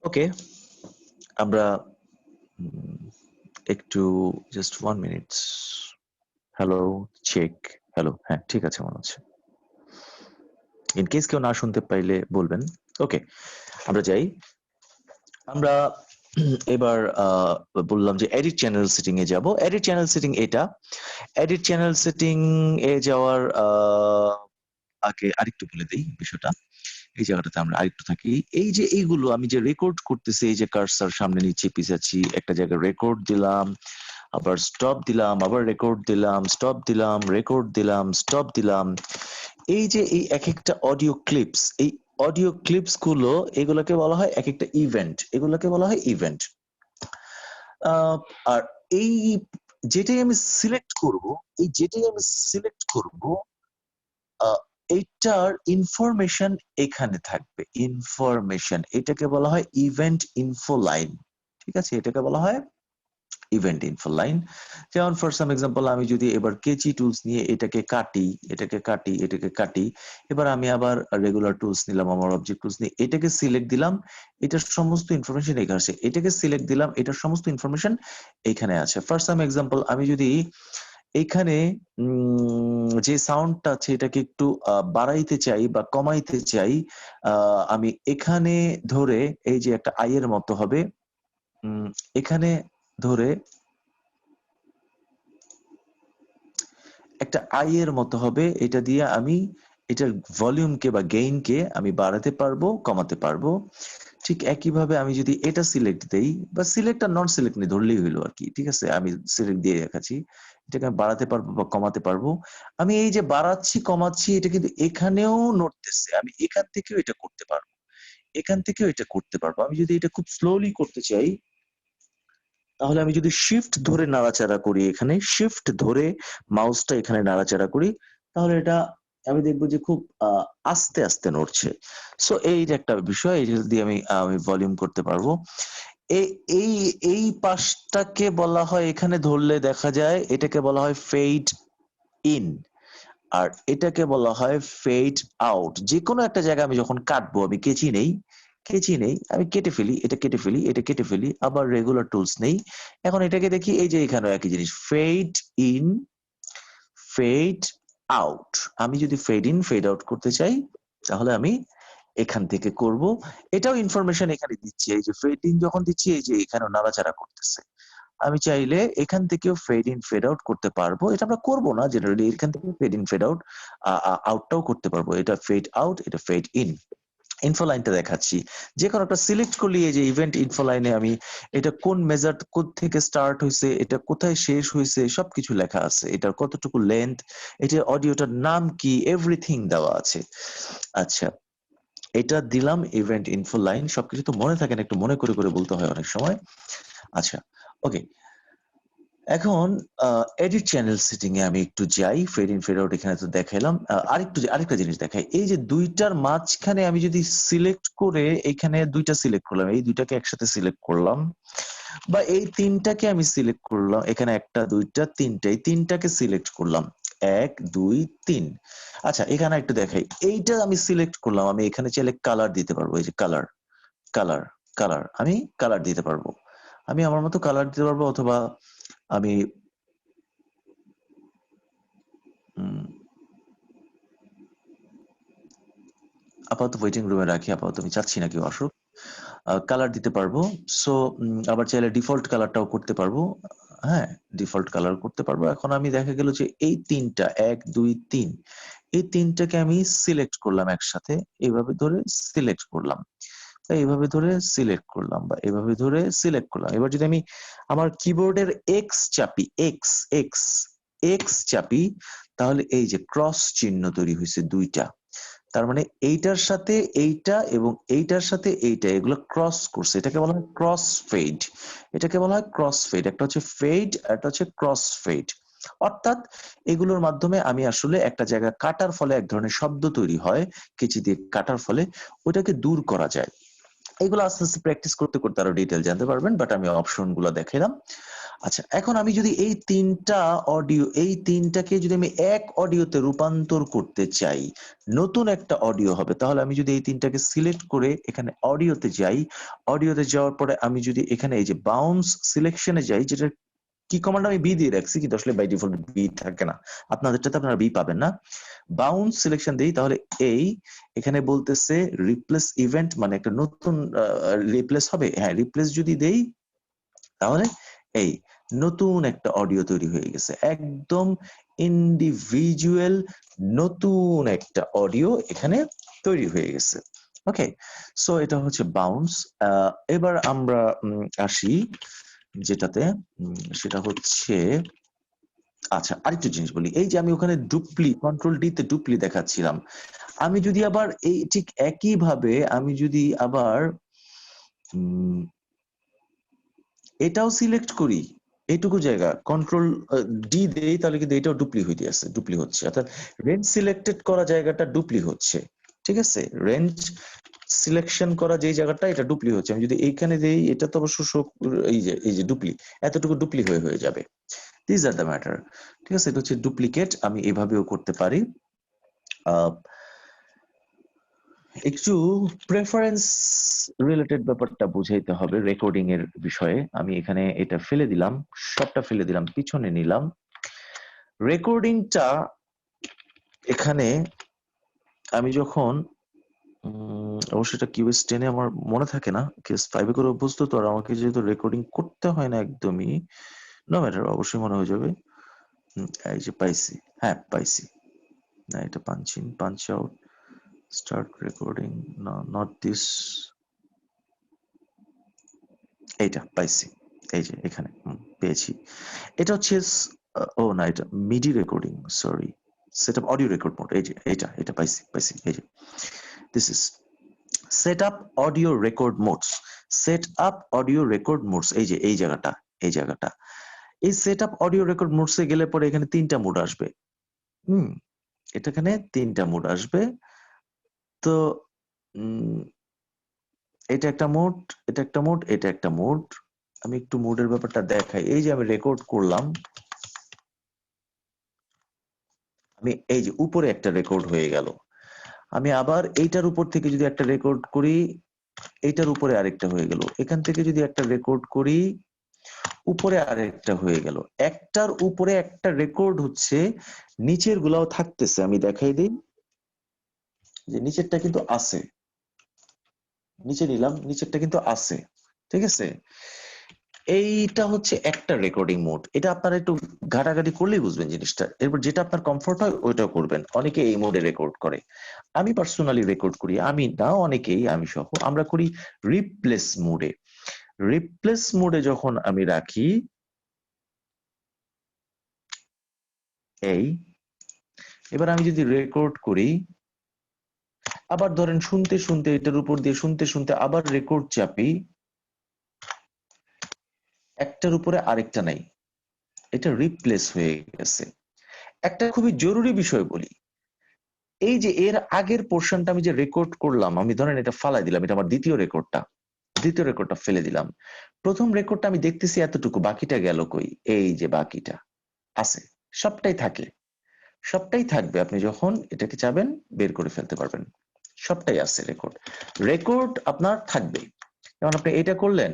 ওকে, আমরা একটু just 1 minute. Hello, check. Hello, হ্যাঁ, ঠিক আছে মনে হচ্ছে। ইন কেস কেউ না শুনতে পাইলে বলবেন। ওকে, আমরা যাই। আমরা এবার বললাম যে এডিট চ্যানেল সেটিং এ যাব। এডিট চ্যানেল সেটিং এটা। এডিট চ্যানেল সেটিং এ যাওয়ার আগে আরেকটু বলে দেই বিষয়টা। এই জায়গাটাতে আমরা আরেকটু থাকি। এই যে এইগুলো আমি যে রেকর্ড করতেছি, এই যে কার্সর সামনে নিচে পিছাচ্ছি, একটা জায়গায় রেকর্ড দিলাম, আবার স্টপ দিলাম, আবার রেকর্ড দিলাম, স্টপ দিলাম, রেকর্ড দিলাম, স্টপ দিলাম। এই যে এই একেকটা অডিও ক্লিপস, এই অডিও ক্লিপস গুলো এগুলোকে বলা হয় একেকটা ইভেন্ট। এগুলোকে বলা হয় ইভেন্ট। আর এই যেটাই আমি সিলেক্ট করব, এই যেটাই আমি সিলেক্ট করব, এইটার ইনফরমেশন এখানে থাকবে। ইনফরমেশন এটাকে বলা হয় ইভেন্ট ইনফো লাইন। ঠিক আছে, এটাকে বলা হয় ইভেন্ট ইনফো লাইন। যেমন ফর সাম এক্সাম্পল, আমি যদি এবার কেচি টুলস নিয়ে এটাকে কাটি, এটাকে কাটি, এটাকে কাটি, এবার আমি আবার রেগুলার টুলস নিলাম, আমার অবজেক্ট টুলস নিয়ে এটাকে সিলেক্ট দিলাম, এটার সমস্ত ইনফরমেশন এখানে আছে। এটাকে সিলেক্ট দিলাম, এটার সমস্ত ইনফরমেশন এখানে আছে। ফর সাম এক্সাম্পল, আমি যদি এইখানে যে সাউন্ডটা আছে এটাকে একটু বাড়াইতে চাই বা কমাইতে চাই, আমি এখানে ধরে এই যে একটা আই এর মতো হবে, এখানে ধরে একটা আই এর মতো হবে, এটা দিয়ে আমি এটার ভলিউমকে বা গেইনকে আমি বাড়াতে পারবো, কমাতে পারবো। ঠিক একইভাবে আমি যদি এটা সিলেক্ট দেই, বা সিলেক্ট আর নন সিলেক্ট নিয়ে ধরলেই হইলো আর কি। ঠিক আছে, আমি সিলেক্ট দিয়ে দেখাচ্ছি, এটাকে আমি বাড়াতে পারবো বা কমাতে পারবো। আমি এই যে বাড়াচ্ছি কমাচ্ছি, এটা কিন্তু এখানেও নড়তেছে, আমি এখান থেকেও এটা করতে পারবো, এখান থেকেও এটা করতে পারবো। আমি যদি এটা খুব স্লোলি করতে চাই, তাহলে আমি যদি শিফট ধরে নাড়াচাড়া করি, এখানে শিফট ধরে মাউসটা এখানে নাড়াচাড়া করি, তাহলে এটা আমি দেখবো যে খুব আস্তে আস্তে নড়ছে। সো এই যে একটা বিষয়, এই দিয়ে আমি আমি ভলিউম করতে পারবো। এই এই এই পাশটাকে বলা হয়, এখানে ধরলে দেখা যায় এটাকে বলা হয় ফেড ইন, আর এটাকে বলা হয় ফেড আউট। যে কোনো একটা জায়গায় আমি যখন কাটবো, আমি কেচি নেই, কেচি নেই, আমি কেটে ফেলি, এটা কেটে ফেলি, এটা কেটে ফেলি, আবার রেগুলার টুলস নেই। এখন এটাকে দেখি, এই যে এখানেও একই জিনিস, ফেড ইন, ফেড আউট। আমি যদি ফেড ইন ফেড আউট করতে চাই, তাহলে আমি এখান থেকে করব। এটাও ইনফরমেশন এখানে দিচ্ছি, এই যে ফেড ইন যখন দিচ্ছি, এই যে এখানেও নাড়াচাড়া করতেছে। আমি চাইলে এখান থেকেও ফেড ইন ফেড আউট করতে পারবো। এটা আমরা করবো না জেনারেলি, এখান থেকে ফেড ইন ফেড আউট আউটটাও করতে পারবো। এটা ফেড আউট, এটা ফেড ইন। ইনফো লাইনটা দেখাচ্ছি, যে কোনো একটা সিলেক্ট করলে এই যে ইভেন্ট ইনফো লাইনে আমি এটা কোন মেজার থেকে স্টার্ট হয়েছে, এটা কোথায় শেষ হয়েছে, সবকিছু লেখা আছে, এটার কতটুকু লেন্থ, এটা অডিওটার নাম কি, এভরিথিং দেওয়া আছে। আচ্ছা, এটা দিলাম ইভেন্ট ইনফো লাইন। সবকিছু তো মনে থাকে না, একটু মনে করে করে বলতে হয় অনেক সময়। আচ্ছা, ওকে, এখন এডিট চ্যানেল সেটিং এ আমি একটু যাই। ফেড ইন ফেড আউট এখানে তো দেখাইলাম। আরেকটা জিনিস দেখাই, এই যে দুইটার মাঝখানে আমি যদি সিলেক্ট করে এখানে দুইটা সিলেক্ট করলাম, এই দুইটাকে একসাথে সিলেক্ট করলাম, বা এই তিনটাকে আমি সিলেক্ট করলাম, এখানে একটা দুইটা তিনটা, এই তিনটাকে সিলেক্ট করলাম, 1 2 3। আচ্ছা, এখানে একটু দেখাই, এইটা আমি সিলেক্ট করলাম, আমি এখানে চাইলে কালার দিতে পারবো, এই যে কালার, কালার, কালার, আমি কালার দিতে পারবো, আমি আমার মতো কালার দিতে পারবো, অথবা আমি আপাতত ওয়েটিং রুমে রাখি, আপাতত আমি চাচ্ছি না কেউ আসুক। কালার দিতে পারবো। সো আবার চাইলে ডিফল্ট কালারটাও করতে পারবো। হ্যাঁ, ডিফল্ট কালার করতে পারবো। এখন আমি দেখা গেল যে এই তিনটা 1 2 3, এই তিনটাকে আমি সিলেক্ট করলাম একসাথে, এইভাবে ধরে সিলেক্ট করলাম, বা এইভাবে ধরে সিলেক্ট করলাম, বা এভাবে ধরে সিলেক্ট করলাম। এবার যদি আমি আমার কিবোর্ডের এক্স চাপি, এক্স এক্স এক্স চাপি, তাহলে এই যে ক্রস চিহ্ন তৈরি হয়েছে দুইটা। তার মানে এইটার সাথে এইটা এবং এইটার সাথে এইটা, এগুলো ক্রস করছে, এটাকে বলা হয় ক্রস ফেড। এটাকে বলা হয় ক্রস ফেড। একটা হচ্ছে ফেড, একটা হচ্ছে ক্রস ফেড। অর্থাৎ এগুলোর মাধ্যমে আমি আসলে একটা জায়গা কাটার ফলে এক ধরনের শব্দ তৈরি হয়, কেচি দিয়ে কাটার ফলে ওইটাকে দূর করা যায়। এগুলো আস্তে আস্তে প্র্যাকটিস করতে করতে আরো ডিটেল জানতে পারবেন, বাট আমি অপশন গুলো দেখাইলাম। আচ্ছা, এখন আমি যদি এই তিনটাকে যদি আমি এক অডিওতে রূপান্তর করতে চাই, নতুন একটা অডিও হবে, তাহলে আমি যদি এই তিনটাকে সিলেক্ট করে এখানে অডিওতে যাই, অডিওতে যাওয়ার পরে আমি যদি এখানে এই যে বাউন্স সিলেকশনে যাই, যেটা কি কমান্ড আমি বি দিয়ে রাখছি, কিন্তু আসলে বাই ডিফল্ট বি থাকে না, আপনাদেরটাতে আপনারা বি পাবেন না। বাউন্স সিলেকশন দেই, তাহলে এখানে বলতেছে রিপ্লেস ইভেন্ট, মানে একটা নতুন রিপ্লেস হবে। হ্যাঁ, রিপ্লেস যদি দেই তাহলে এই নতুন একটা অডিও তৈরি হয়ে গেছে, একদম ইন্ডিভিজুয়াল নতুন একটা অডিও এখানে তৈরি হয়ে গেছে। ওকে, সো এটা হচ্ছে বাউন্স। এবার আমরা আসি যেটাতে, সেটা হচ্ছে, আচ্ছা আরেকটু জিনিস বলি, এই যে আমি ওখানে ডুপ্লি, কন্ট্রোল ডি তে ডুপ্লি দেখাচ্ছিলাম, আমি যদি আবার এই ঠিক একই ভাবে আমি যদি আবার এটাও সিলেক্ট করি, এইটুকু জায়গা কন্ট্রোল ডি দেই, তাহলে কিন্তু এটাও ডুপ্লি হচ্ছে, অর্থাৎ রেঞ্জ সিলেক্টেড করা জায়গাটা ডুপ্লি হচ্ছে। ঠিক আছে, রেঞ্জ সিলেকশন করা যে জায়গাটা, এটা ডুপ্লি হচ্ছে। আমি যদি এইখানে দেই, এটা তো অবশ্য এই যে ডুপ্লি, এতটুকু ডুপ্লি হয়ে যাবে। This are the matter. ঠিক আছে, এটা হচ্ছে ডুপ্লিকেট, আমি এভাবেও করতে পারি। একটু প্রেফারেন্স রিলেটেড ব্যাপারটা বুঝাইতে হবে রেকর্ডিং এর বিষয়ে। আমি এখানে এটা ফেলে দিলাম, সবটা ফেলে দিলাম, পিছনে নিলাম। রেকর্ডিংটা এখানে আমি যখন অবশ্যই এটা কিউএস 10 এ আমার মনে থাকে না, কিউএস 5 এ করে অভ্যস্ত, তো আর আমাকে যেহেতু রেকর্ডিং করতে হয় না একদমই, নো ম্যাটার, অবশ্যই মনে হয়ে যাবে। এই যে পাইছি, হ্যাঁ পাইছি, না এটা punch in punch out, start recording, না নট দিস, এইটা পাইছি, এই যে এখানে পেয়েছি। এটা হচ্ছে ও না, এটা MIDI recording, sorry, setup audio record mode, এই যে এটা পাইছি, এই যে this is setup audio record modes, setup audio record modes, এই যে এই জায়গাটা, এই সেটআপ অডিও রেকর্ড মোডস এ গেলে পরে এখানে তিনটা মোড আসবে। এখানে তিনটা মোড আসবে। তো এটা একটা মোড, এটা একটা মোড, এটা একটা মোড। আমি একটু মোডের ব্যাপারটা দেখাই। এই যে আমি রেকর্ড করলাম, আমি এই যে উপরে একটা রেকর্ড হয়ে গেল, আমি আবার এইটার উপর থেকে যদি একটা রেকর্ড করি, এইটার উপরে আরেকটা হয়ে গেল, এখান থেকে যদি একটা রেকর্ড করি, উপরে আরেকটা হয়ে গেল। একটার উপরে একটা রেকর্ড হচ্ছে, নিচের গুলাও থাকতেছে। আমি দেখাই দিই যে নিচেরটা কিন্তু আছে, নিচে নিলাম, নিচেরটা কিন্তু আছে। ঠিক আছে, এইটা হচ্ছে একটা রেকর্ডিং মোড। এটা আপনারা একটু ঘাটাঘাটি করলেই বুঝবেন জিনিসটা। এরপর যেটা আপনার কমফোর্ট হয় ওইটা করবেন। অনেকে এই মোডে রেকর্ড করে, আমি পার্সোনালি রেকর্ড করি, আমি না অনেকেই, আমি সহ আমরা করি রিপ্লেস মোডে। রিপ্লেস মোডে যখন আমি রাখি, এবার আমি যদি রেকর্ড করি, আবার ধরেন শুনতে শুনতে, এটার উপর দিয়ে শুনতে শুনতে আবার রেকর্ড চাপি, একটার উপরে আরেকটা নাই, এটা রিপ্লেস হয়ে গেছে। একটা খুবই জরুরি বিষয় বলি, এই যে এর আগের পোর্শনটা আমি যে রেকর্ড করলাম, আমি ধরেন এটা ফালাই দিলাম, এটা আমার দ্বিতীয় রেকর্ডটা ফেলে দিলাম। প্রথম রেকর্ডটা আমি দেখতেছি এতটুকু, বাকিটা গেল কই? এই যে বাকিটা আছে, সবটাই থাকবে। আপনি যখন এটাকে চাবেন বের করে ফেলতে পারবেন, সবটাই আছে। রেকর্ড আপনার থাকবে। যেমন আপনি এটা করলেন,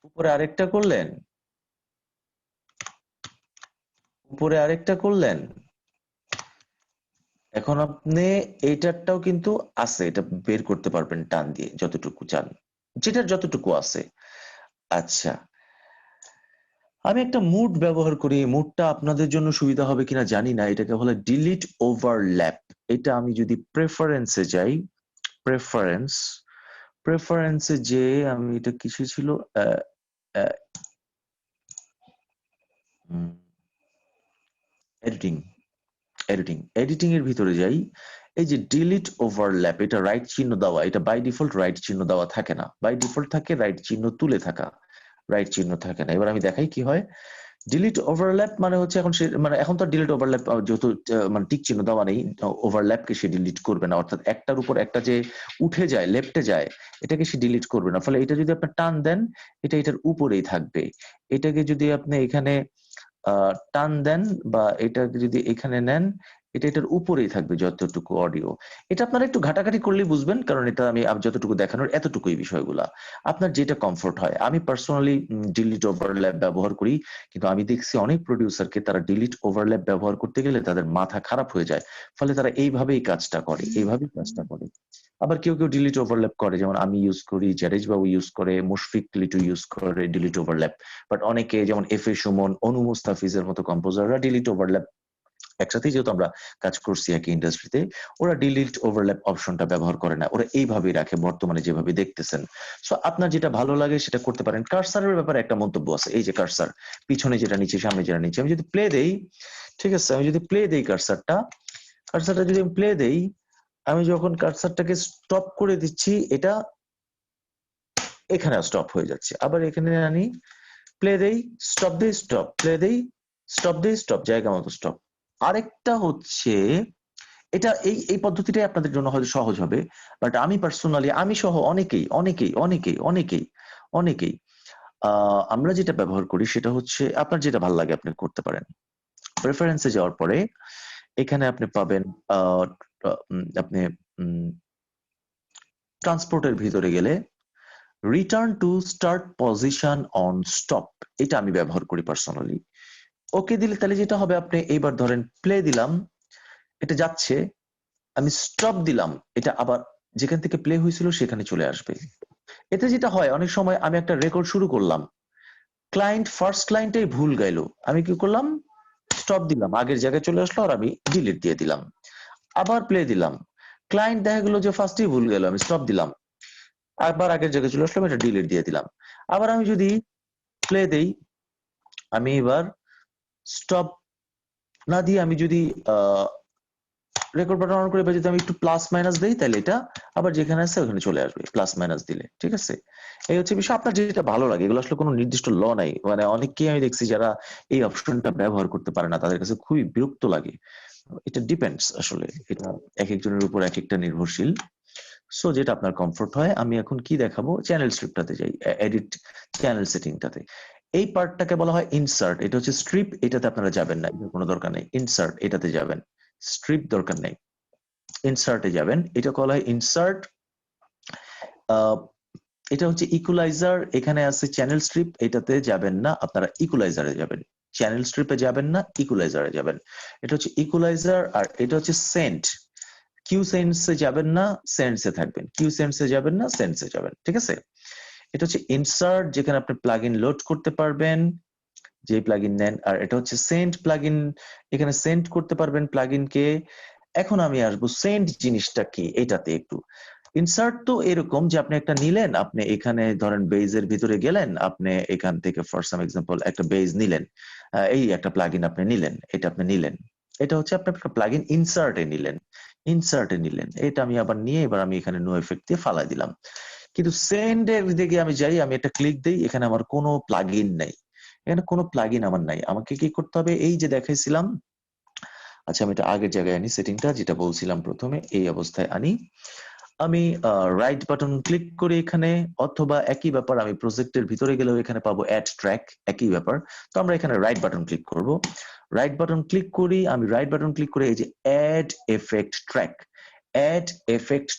উপরে আরেকটা করলেন, উপরে আরেকটা করলেন, এখন আপনি এইটারটাও কিন্তু আছে, এটা বের করতে পারবেন টান দিয়ে যতটুকু চান, যেটার যতটুকু আছে। আচ্ছা, আমি একটা মুড ব্যবহার করি, মুডটা আপনাদের জন্য সুবিধা হবে কিনা জানি না, এটাকে বলে ডিলিট ওভারল্যাপ। এটা আমি যদি প্রেফারেন্সে যাই, প্রেফারেন্সে যে আমি এটা কিসে ছিল, এডিটিং এর ভিতরে যাই, এই যে ডিলিট ওভারল্যাপ, এটা রাইট চিহ্ন দেওয়া, এটা বাই ডিফল্ট রাইট চিহ্ন দেওয়া থাকে না, বাই ডিফল্ট থাকে রাইট চিহ্ন তুলে থাকা, রাইট চিহ্ন থাকে না। এবার আমি দেখাই কি হয়। ডিলিট ওভারল্যাপ মানে হচ্ছে এখন সে মানে এখন তো ডিলিট ওভারল্যাপ যেহেতু মানে টিক চিহ্ন দেওয়া নেই, ওভারল্যাপকে সে ডিলিট করবে না, অর্থাৎ একটার উপর একটা যে উঠে যায়, লেফটে যায়, এটাকে সে ডিলিট করবে না। ফলে এটা যদি আপনি টান দেন, এটা এটার উপরেই থাকবে। এটাকে যদি আপনি এখানে টান দেন বা এটাকে যদি এখানে নেন, এটা এটার উপরেই থাকবে যতটুকু অডিও। এটা আপনারা একটু ঘাটাঘাটি করলেই বুঝবেন, কারণ এটা আমি যতটুকু দেখানোর এতটুকুই বিষয়গুলা। আপনার যেটা কমফোর্ট হয়। আমি পার্সোনালি ডিলিট ওভারল্যাপ ব্যবহার করি, কিন্তু আমি দেখছি অনেক প্রোডিউসারকে তারা ডিলিট ওভারল্যাপ ব্যবহার করতে গেলে তাদের মাথা খারাপ হয়ে যায়। ফলে তারা এইভাবেই কাজটা করে, এইভাবেই কাজটা করে। আবার কেউ কেউ ডিলিট ওভারল্যাপ করে, যেমন আমি ইউজ করি, জারেজ বাবু ইউজ করে, মুশফিক লিটু ইউজ করে ডিলিট ওভারল্যাপ। বাট অনেকে যেমন এফ এ সুমন, অনু মুস্তাফিজের মতো কম্পোজাররা ডিলিট ওভারল্যাপ, একসাথেই যেহেতু আমরা কাজ করছি একই ইন্ডাস্ট্রিতে, ওরা ডিলিট ওভারল্যাপ অপশনটা ব্যবহার করে না, ওরা এইভাবেই রাখে বর্তমানে যেভাবে দেখতেছেন। সো আপনার যেটা ভালো লাগে সেটা করতে পারেন। কার্সারের ব্যাপারে একটা মন্তব্য আছে, এই যে কার্সার, পিছনে যেটা নিচে, সামনে যেটা নিচে, আমি যদি প্লে দেই, ঠিক আছে, আমি যদি প্লে দেই কার্সারটা যদি আমি প্লে দেই, আমি যখন কার্সারটাকে স্টপ করে দিচ্ছি, এটা এখানে স্টপ হয়ে যাচ্ছে। আবার এখানে আনি, প্লে দেই, স্টপ দেই, স্টপ, প্লে দেই, স্টপ দেই, স্টপ, জায়গা মতো স্টপ। আরেকটা হচ্ছে, এটা এই পদ্ধতিটাই আপনাদের জন্য হয়তো সহজ হবে, বাট আমি পার্সোনালি, আমি সহ অনেকেই আমরা যেটা ব্যবহার করি সেটা হচ্ছে, আপনার যেটা ভালো লাগে আপনি করতে পারেন। প্রেফারেন্সে যাওয়ার পরে এখানে আপনি পাবেন আপনি ট্রান্সপোর্টের ভিতরে গেলে return to start position on stop, এটা আমি ব্যবহার করি পার্সোনালি। ওকে দিলে তাহলে যেটা হবে, আপনি এইবার ধরেন প্লে দিলাম, এটা যাচ্ছে, আমি স্টপ দিলাম, এটা আবার যেখান থেকে প্লে হয়েছিল সেখানে চলে আসবে। এতে যেটা হয়, অনেক সময় আমি একটা রেকর্ড শুরু করলাম, ক্লায়েন্ট ফার্স্ট ক্লায়েন্টেই ভুল গাইলো, আমি কি করলাম, স্টপ দিলাম, আগের জায়গায় চলে আসলো, আর আমি ডিলিট দিয়ে দিলাম। আবার প্লে দিলাম, ক্লায়েন্ট দেখা গেলো যে ফার্স্টেই ভুল গেল, আমি স্টপ দিলাম, আবার আগের জায়গায় চলে আসলাম, এটা ডিলিট দিয়ে দিলাম। আবার আমি যদি প্লে দেই, আমি এবার স্টপ না দিয়ে আমি যদি রেকর্ড বাটন অন করে, যদি আমি একটু প্লাস মাইনাস দেই, তাহলে এটা আবার যেখানে আছে ওখানে চলে আসবে, প্লাস মাইনাস দিলে। ঠিক আছে, এই হচ্ছে বিষয়। আপনার যেটা ভালো লাগে, এগুলো আসলে কোনো নির্দিষ্ট ল নাই, মানে অনেককেই আমি দেখছি যারা এই অপশনটা ব্যবহার করতে পারে না, তাদের কাছে খুবই বিরক্ত লাগে। এটা ডিপেন্ডস আসলে, এটা এক একজনের উপর এক একটা নির্ভরশীল। সো যেটা আপনার কমফোর্ট হয়। আমি এখন কি দেখাবো, চ্যানেল স্ট্রিপটাতে যাই, এডিট চ্যানেল সেটিংটাতে। এই পার্টটাকে বলা হয় ইনসার্ট, এটা হচ্ছে স্ট্রিপ, এটাতে আপনারা যাবেন না, এটার কোনো দরকার নেই। ইনসার্ট, এটাতে যাবেন, স্ট্রিপ দরকার নেই, ইনসার্টে যাবেন, এটা বলা হয় ইনসার্ট। এটা হচ্ছে ইকুয়ালাইজার, এখানে আছে চ্যানেল স্ট্রিপ, এটাতে যাবেন না, আপনারা ইকুয়ালাইজারে যাবেন। চ্যানেল স্ট্রিপে যাবেন না, ইকুয়ালাইজারে যাবেন। এটা হচ্ছে ইকুয়ালাইজার, আর এটা হচ্ছে সেন্ট। কিউ সেন্সে যাবেন না, সেন্সে থাকবেন, কিউ সেন্সে যাবেন না, সেন্সে যাবেন। ঠিক আছে, এটা হচ্ছে ইনসার্ট, যেখানে আপনি প্লাগইন লোড করতে পারবেন, যে প্লাগইন নেন। আর এটা হচ্ছে সেন্ট প্লাগইন, এখানে সেন্ট করতে পারবেন প্লাগইনকে। এখন আমি আসবো সেন্ট জিনিসটা কি, এটাতে একটু। ইনসার্ট তো এরকম যে আপনি একটা নিলেন, আপনি এখানে ধরেন বেজের ভিতরে গেলেন, আপনি এখান থেকে ফর সাম এক্সাম্পল একটা বেজ নিলেন, এই একটা প্লাগইন আপনি নিলেন, এটা আপনি নিলেন, এটা হচ্ছে আপনি একটা প্লাগইন ইনসার্টে নিলেন, এটা আমি আবার নিয়ে এবার আমি এখানে নো এফেক্ট দিয়ে ফালাই দিলাম। কিন্তু সেন্ডের দিকে আমি যাই, আমি একটা ক্লিক দিই, এখানে আমার কোনো প্লাগইন নাই, এখানে কোনো প্লাগইন আমার নাই। আমাকে কি করতে হবে, এই যে দেখাইছিলাম, আচ্ছা আমি এটা আগের জায়গায় আনি, সেটিংটা যেটা বলছিলাম প্রথমে, এই অবস্থায় আনি। আমি রাইট বাটন ক্লিক করি এখানে, অথবা একই ব্যাপার, আমি প্রজেক্টের ভিতরে গেলেও এখানে পাবো অ্যাড ট্র্যাক, একই ব্যাপার। তো আমরা এখানে রাইট বাটন ক্লিক করব, রাইট বাটন ক্লিক করি, আমি রাইট বাটন ক্লিক করে এই যে অ্যাড এফেক্ট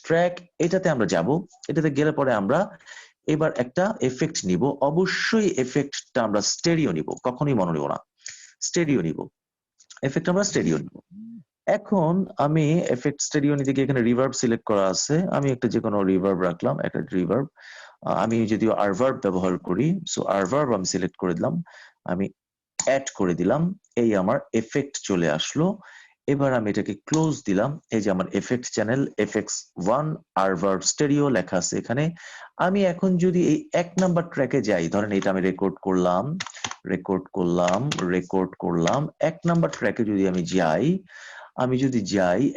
ট্র্যাক, এটাতে আমরা যাব। এটাতে গেলে পরে আমরা এবার একটা এফেক্ট নিব, অবশ্যই এফেক্টটা আমরা স্টেরিও নিব, কখনোই মনে নিব না, স্টেরিও নিব, এফেক্ট আমরা স্টেরিও নিব। এখন আমি এফেক্ট স্টেরিও নিতে গিয়ে এখানে রিভার্ব সিলেক্ট করা আছে, আমি একটা যে কোনো রিভার্ব রাখলাম, একটা রিভার্ব। আমি যদিও আরভার্ব ব্যবহার করি, সো আরভার্ব আমি সিলেক্ট করে দিলাম, আমি অ্যাড করে দিলাম, এই আমার এফেক্ট চলে আসলো। এবার আমি এটাকে ক্লোজ দিলাম, এই যে আমার এফেক্ট চ্যানেল FX1 আরভার্ব স্টেরিও লেখা আছে এখানে। আমি এখন যদি এই 1 নাম্বার ট্র্যাকে যাই, ধরেন এটা আমি রেকর্ড করলাম, 1 নাম্বার ট্র্যাকে যদি আমি যাই,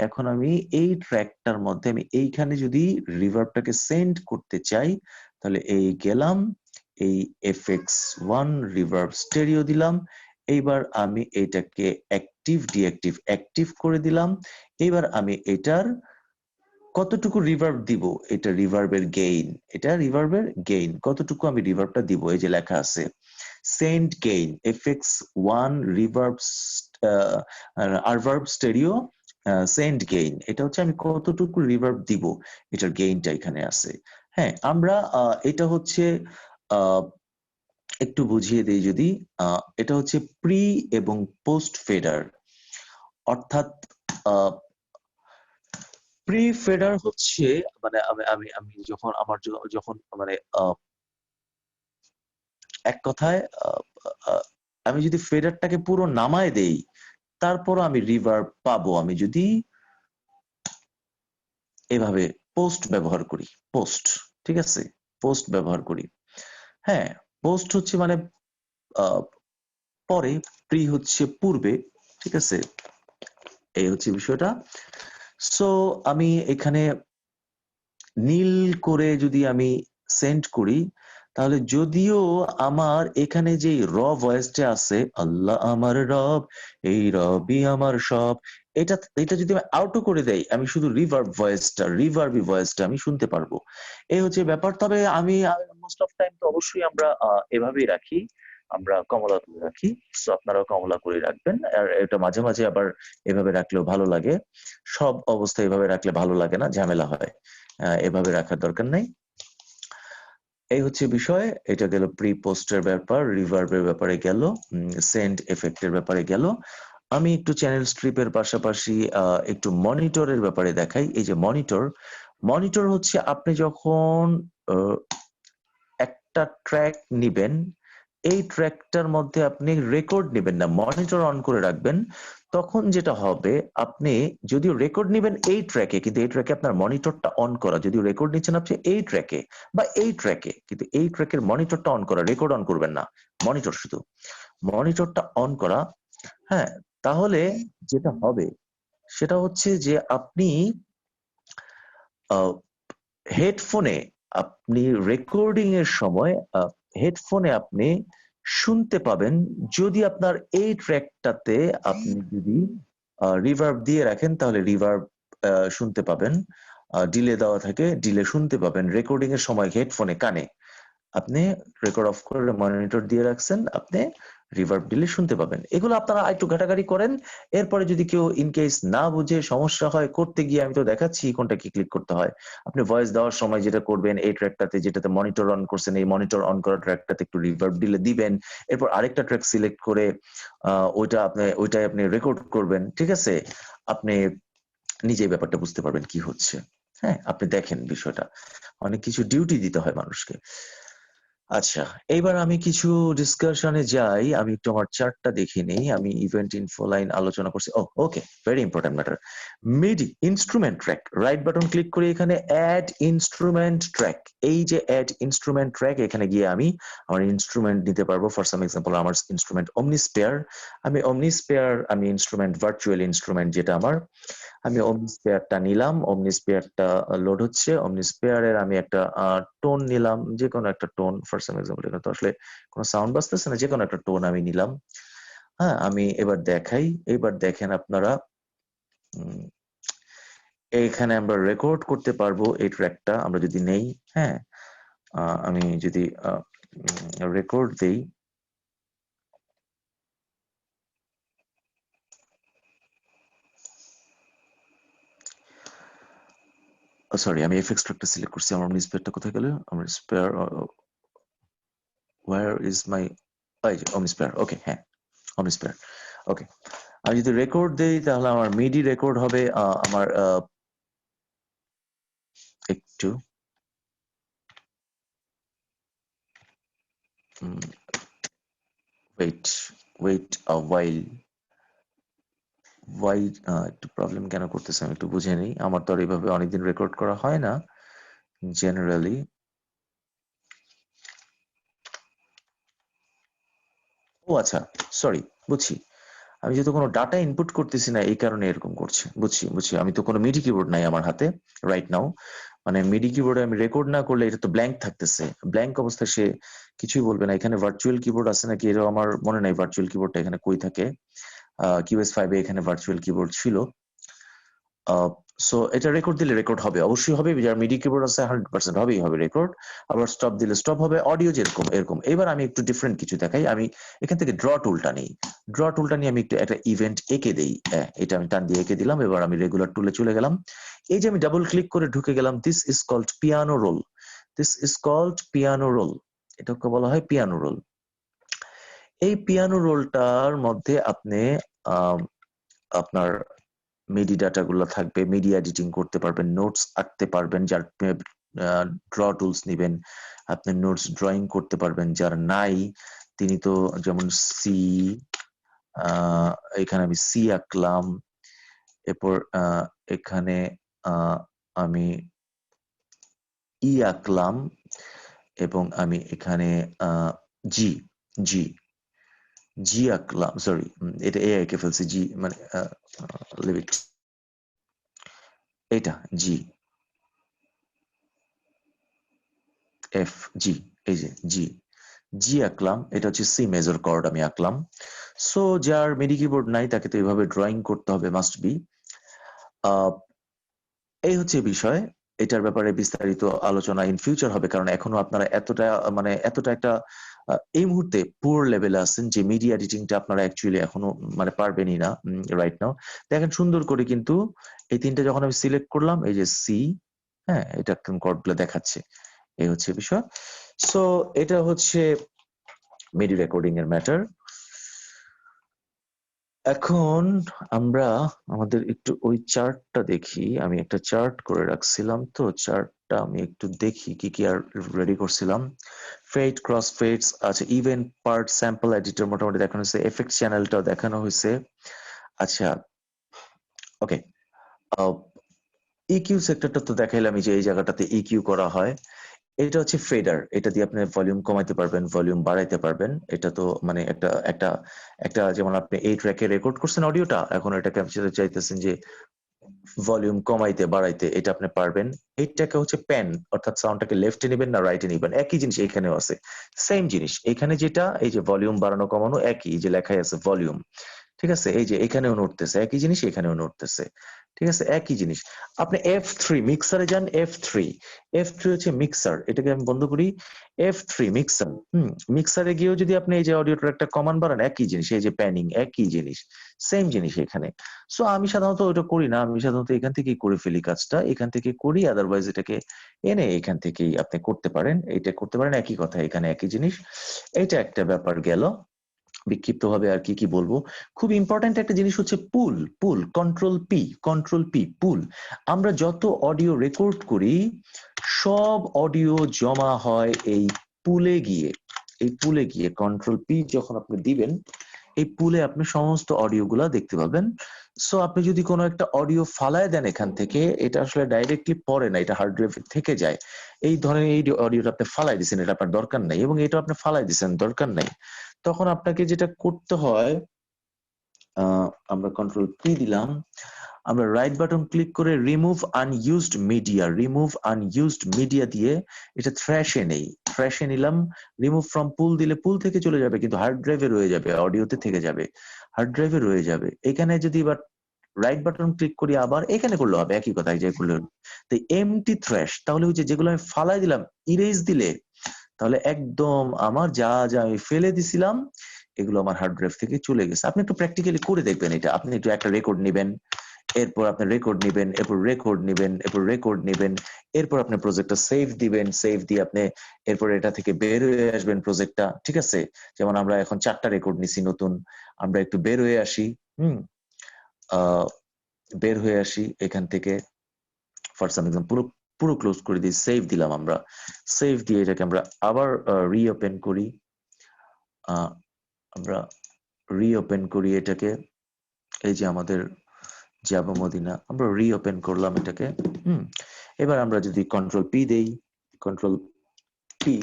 এখন আমি এই ট্র্যাকটার মধ্যে আমি এইখানে যদি রিভার্বটাকে সেন্ড করতে চাই, তাহলে এই গেলাম, এই FX1 রিভার্ব স্টেরিও দিলাম, এইবার আমি এটাকে অ্যাক্টিভ ডিঅ্যাক্টিভ অ্যাক্টিভ করে দিলাম। এইবার আমি এটার কতটুকু রিভার্ব দিব, এটা রিভার্বের গেইন, এটা রিভার্বের গেইন কতটুকু আমি রিভার্বটা দিব, এই যে লেখা আছে send gain FX1 reverb reverb stereo send gain, এটা হচ্ছে আমি কতটুকু রিভার্ব দিব, এটার গেইনটা এখানে আছে। হ্যাঁ, আমরা এটা হচ্ছে একটু বুঝিয়ে দিই যদি, এটা হচ্ছে প্রি এবং পোস্ট ফেডার। অর্থাৎ প্রি ফেডার হচ্ছে মানে আমি যখন আমার যখন মানে এক কথায় আমি যদি ফেডারটাকে পুরো নামায় দেই তারপর আমি রিভার্ব পাবো, আমি যদি এভাবে পোস্ট ব্যবহার করি, পোস্ট, ঠিক আছে, পোস্ট ব্যবহার করি। হ্যাঁ, পোস্ট হচ্ছে মানে পরে, প্রি হচ্ছে পূর্বে, ঠিক আছে, এই হচ্ছে বিষয়টা। সো আমি এখানে নীল করে যদি আমি সেন্ড করি, তাহলে যদিও আমার এখানে যে র ভয়েসটা আছে, আল্লাহ আমার রব, এই রবই আমার সব, এটা এটা যদি আমি আউটো করে দেই, আমি শুধু রিভার্বি ভয়েসটা আমি শুনতে পারবো। এই হচ্ছে ব্যাপার। তবে আমি মোস্ট অফ টাইম তো অবশ্যই আমরা এভাবেই রাখি, আমরা কমলা করে রাখি। সো আপনারাও কমলা করে রাখবেন। আর এটা মাঝে মাঝে আবার এভাবে রাখলেও ভালো লাগে, সব অবস্থায় এভাবে রাখলে ভালো লাগে না, ঝামেলা হয়, এভাবে রাখার দরকার নাই। এই হচ্ছে বিষয়। এটা গেল প্রি পোস্টের ব্যাপার, রিভার্বের ব্যাপারে গেল, সেন্ড এফেক্টের ব্যাপারে গেল। আমি একটু চ্যানেল স্ট্রিপের পাশাপাশি একটু মনিটরের ব্যাপারে দেখাই। এই যে মনিটর হচ্ছে আপনি যখন একটা ট্র্যাক নিবেন, এই ট্র্যাকটার মধ্যে আপনি রেকর্ড নেবেন না, মনিটর অন করে রাখবেন। তখন যেটা হবে, আপনি যদিও রেকর্ড নেবেন এই ট্র্যাকে, কিন্তু এই ট্র্যাকে আপনার মনিটরটা অন করা, যদিও রেকর্ড নিচ্ছেন আপনি এই ট্র্যাকে বা এই ট্র্যাকে, কিন্তু এই ট্র্যাকের মনিটরটা অন করা, রেকর্ড অন করবেন না, মনিটর শুধু মনিটরটা অন করা। হ্যাঁ, তাহলে যেটা হবে সেটা হচ্ছে যে আপনি হেডফোনে, আপনি রেকর্ডিং এর সময় হেডফোনে আপনি শুনতে পাবেন, যদি আপনার এই ট্র্যাকটাতে আপনি যদি রিভার্ব দিয়ে রাখেন তাহলে রিভার্ব শুনতে পাবেন, ডিলে দেওয়া থাকে ডিলে শুনতে পাবেন রেকর্ডিং এর সময় হেডফোনে কানে। আপনি রেকর্ড অফ করে মনিটর দিয়ে রাখছেন, আপনি রিভার্ব দিলে শুনতে পাবেন। এগুলো আপনারা একটু ঘাটাঘাটি করেন। এরপরে যদি কেউ ইন কেস না বুঝে সমস্যা হয়, করতে গিয়ে আমি তো দেখাচ্ছি কোনটা কি ক্লিক করতে হয়। আপনি ভয়েস দেওয়ার সময় যেটা করবেন, এই ট্র্যাকটাতে যেটাতে মনিটর অন করছেন, এই মনিটর অন করা ট্র্যাকটাতে একটু রিভার্ব দিলে দিবেন। এরপর আরেকটা ট্র্যাক সিলেক্ট করে ওইটাই আপনি রেকর্ড করবেন, ঠিক আছে। আপনি নিজেই ব্যাপারটা বুঝতে পারবেন কি হচ্ছে। হ্যাঁ, আপনি দেখেন বিষয়টা, অনেক কিছু ডিউটি দিতে হয় মানুষকে। আচ্ছা, এইবার আমি কিছু ডিসকাশনে যাই। আমি একটু আমার চার্টটা দেখে নেই। আমি ইভেন্ট ইনফো লাইন আলোচনা করছি। Okay, very important matter. MIDI instrument track, right button click করে এখানে অ্যাড ইনস্ট্রুমেন্ট ট্র্যাক, এই যে অ্যাড ইনস্ট্রুমেন্ট ট্র্যাক, এখানে গিয়ে আমি আমার ইনস্ট্রুমেন্ট নিতে পারবো। ফর সাম এক্সাম্পল, আমার ইনস্ট্রুমেন্ট অমনিস্পেয়ার, আমি ইনস্ট্রুমেন্ট ভার্চুয়াল ইনস্ট্রুমেন্ট যেটা আমার, আমি অমনিস্পেয়ারটা নিলাম, অমনিস্পেয়ারটা লোড হচ্ছে। অমনিস্পেয়ারের আমি একটা টোন নিলাম, যে কোনো একটা টোন। ফর সাম এক্সাম্পল, এখানে তো আসলে কোনো সাউন্ড বাজতেছে না, যে কোনো একটা টোন আমি নিলাম। হ্যাঁ, আমি এবার দেখাই। এবার দেখেন আপনারা, এইখানে আমরা রেকর্ড করতে পারবো এই ট্র্যাকটা আমরা যদি নেই। হ্যাঁ, আমি যদি রেকর্ড দেই, সরি, আমি এফএক্স ট্র্যাকটা সিলেক্ট করছি। আমার অমনিস্পেয়ারটা কোথায় গেল? আমার spare, where is my omnisphere? ওকে, হ্যাঁ, omnisphere। ওকে, আমি যদি রেকর্ড দেই তাহলে আমার মিডি রেকর্ড হবে। আমার একটু ওয়েট একটু প্রবলেম কেন করতেছে আমি একটু বুঝে নিই। আমার তো আর এইভাবে অনেকদিন রেকর্ড করা হয় না জেনারেলি। ও আচ্ছা, সরি, বুঝছি। আমি যেহেতু কোনো ডাটা ইনপুট করতেছি না, এই কারণে এরকম করছে। বুঝছি। আমি তো কোনো মিডি কিবোর্ড নাই আমার হাতে রাইট নাও। মানে মিডি কিবোর্ডে আমি রেকর্ড না করলে এটা তো ব্ল্যাঙ্ক থাকতেছে, ব্ল্যাঙ্ক অবস্থায় সে কিছুই বলবে না। এখানে ভার্চুয়াল কিবোর্ড আছে নাকি এটাও আমার মনে নাই, ভার্চুয়াল কিবোর্ডটা এখানে কই থাকে। QS5 এ এখানে ভার্চুয়াল কিবোর্ড ছিল। সো এটা রেকর্ড দিলে রেকর্ড হবে, অবশ্যই হবে। যার মিডি কিবোর্ড আছে 100% হবেই হবে রেকর্ড। আবার স্টপ দিলে স্টপ হবে। অডিও যেরকম এরকম। এবার আমি একটু ডিফারেন্ট কিছু দেখাই। আমি এখান থেকে ড্র টুলটা নিই। ড্র টুলটা নিয়ে আমি একটু একটা ইভেন্ট এঁকে দেই। এটা আমি টান দিয়ে এঁকে দিলাম। এবার আমি রেগুলার টুলে চলে গেলাম। এই যে আমি ডাবল ক্লিক করে ঢুকে গেলাম, this is called piano roll. This is called piano roll. এটাকে বলা হয় পিয়ানো রোল। এই পিয়ানো রোলটার মধ্যে আপনি আপনার মিডি ডাটাগুলো থাকবে, মিডিয়া এডিটিং করতে পারবেন, নোটস আঁকতে পারবেন। যার ড্র টুলস নিবেন আপনি নোটস ড্রয়িং করতে পারবেন। যার নাই তিনি তো যেমন সি, এখানে আমি সি আঁকলাম, এরপর এখানে আমি ই আঁকলাম এবং আমি এখানে জি জি জি আঁকলাম, সরি এটা এ এঁকে ফেলছি, জি মানে লিভ এটা জি এফ জি, এই যে জি জি আঁকলাম। এটা হচ্ছে সি মেজর কর্ড আমি আঁকলাম। সো যার মিডি কিবোর্ড নাই তাকে তো এইভাবে ড্রয়িং করতে হবে, মাস্ট বি। এই হচ্ছে বিষয়। এটার ব্যাপারে বিস্তারিত আলোচনা ইন ফিউচার হবে, কারণ এখনো আপনারা এতটা একটা এই মুহূর্তে পুর লেভেলে আছেন যে মিডিয়া এডিটিংটা আপনারা অ্যাকচুয়ালি এখনো মানে পারবেনই না রাইট নাও। দেখেন সুন্দর করে কিন্তু এই তিনটা যখন আমি সিলেক্ট করলাম, এই যে সি, হ্যাঁ এটা কর্ডগুলো দেখাচ্ছে। এই হচ্ছে বিষয়। সো এটা হচ্ছে মিডি রেকর্ডিং এর ম্যাটার। এখন আমরা আমাদের একটু ওই চার্টটা দেখি। আমি একটা চার্ট করে রাখছিলাম, তো চার্টটা আমি একটু দেখি কি কি আর রেডি করছিলাম। ফেড, ক্রস ফেডস আছে, ইভেন্ট পার্ট, স্যাম্পল এডিটর মোটামুটি দেখানো হয়েছে, এফেক্ট চ্যানেলটাও দেখানো হয়েছে। আচ্ছা ওকে, ইকিউ সেক্টরটা তো দেখাইলাম যে এই জায়গাটাতে ইকিউ করা হয়। এটা হচ্ছে ফেডার, এটা দিয়ে আপনি ভলিউম কমাইতে পারবেন, ভলিউম বাড়াইতে পারবেন। এটা তো মানে একটা একটা একটা যেমন আপনি এই ট্র্যাকে রেকর্ড করছেন অডিওটা, এখন এটাকে আপনি চাইতেছেন যে ভলিউম কমাইতে বাড়াইতে, এটা আপনি পারবেন। এইটাকে হচ্ছে প্যান, অর্থাৎ সাউন্ডটাকে লেফটে নেবেন না রাইটে নেবেন, একই জিনিস এখানেও আছে, সেম জিনিস। এখানে যেটা এই যে ভলিউম বাড়ানো কমানো একই, যে লেখাই আছে ভলিউম, ঠিক আছে। এই যে এখানেও নড়তেছে, একই জিনিস এখানেও নড়তেছে, ঠিক আছে, একই জিনিস। আপনি F3 মিক্সারে যান, F3 হচ্ছে মিক্সার, এটাকে আমি বন্ধ করি। F3 মিক্সার, মিক্সারে গিয়েও যদি আপনি এই যে অডিও ট্র্যাকটা কমান বাড়ান, একই জিনিস, এই যে প্যানিং একই জিনিস, সেম জিনিস এখানে। সো আমি সাধারণত ওটা করি না, আমি সাধারণত এখান থেকেই করে ফেলি কাজটা, এখান থেকে করি। আদারওয়াইজ এটাকে এনে এখান থেকেই আপনি করতে পারেন, এটা করতে পারেন, একই কথা, এখানে একই জিনিস। এটা একটা ব্যাপার গেল। বিক্ষিপ্তভাবে আর কি কি বলবো, খুব ইম্পর্টেন্ট একটা জিনিস হচ্ছে পুল। কন্ট্রোল পি পুল। আমরা যত অডিও রেকর্ড করি সব অডিও জমা হয় এই পুলে গিয়ে। এই পুলে গিয়ে কন্ট্রোল পি যখন আপনি দিবেন, এই পুলে আপনি সমস্ত অডিও গুলা দেখতে পাবেন। সো আপনি যদি কোনো একটা অডিও ফালায় দেন এখান থেকে, এটা আসলে ডাইরেক্টলি পড়ে না, এটা হার্ড ড্রাইভে থেকে যায়। এই ধরেন এই অডিওটা আপনি ফালাই দিচ্ছেন, এটা আপনার দরকার নাই, এবং এটা আপনি ফালাই দিচ্ছেন, দরকার নাই। তখন আপনাকে যেটা করতে হয়, আমরা কন্ট্রোল পি দিলাম, আমরা রাইট বাটন ক্লিক করে রিমুভ আনইউজড মিডিয়া দিয়ে এটা থ্র্যাশে নেই। থ্র্যাশে নিলাম, রিমুভ ফ্রম পুল দিলে পুল থেকে চলে যাবে, কিন্তু হার্ড ড্রাইভে রয়ে যাবে, অডিওতে থেকে যাবে, হার্ড ড্রাইভে রয়ে যাবে। এখানে যদি এবার রাইট বাটন ক্লিক করি, আবার এখানে করলে হবে, একই কথা যে করলে। তো এমটি থ্র্যাশ, তাহলে হচ্ছে যেগুলো আমি ফালাই দিলাম, ইরেজ দিলে তাহলে একদম আমার যা যা আমি ফেলে দিছিলাম এগুলো আমার হার্ড ড্রাইভ থেকে চলে গেছে। আপনি একটু প্র্যাকটিক্যালি করে দেখবেন এটা। আপনি একটু একটা রেকর্ড নেবেন, এরপর আপনি রেকর্ড নেবেন, এরপর রেকর্ড নেবেন, এরপর রেকর্ড নেবেন, এরপর আপনি প্রজেক্টটা সেভ দিবেন, সেভ দিয়ে আপনি এরপর এটা থেকে বের হয়ে আসবেন প্রজেক্টটা, ঠিক আছে। যেমন আমরা এখন 4টা রেকর্ড নিছি নতুন, আমরা একটু বের হয়ে আসি, বের হয়ে আসি এখান থেকে। ফর সাম এক্সাম্পল পুরো পুরো ক্লোজ করে দিই, সেভ দিলাম, আমরা সেভ দিয়ে এটাকে আমরা আবার রিওপেন করি। আমরা রিওপেন করি এটাকে, এই যে আমাদের যাবো মদিনা, আমরা রিওপেন করলাম এটাকে। এবার আমরা যদি কন্ট্রোল পি দেই, কন্ট্রোল পি,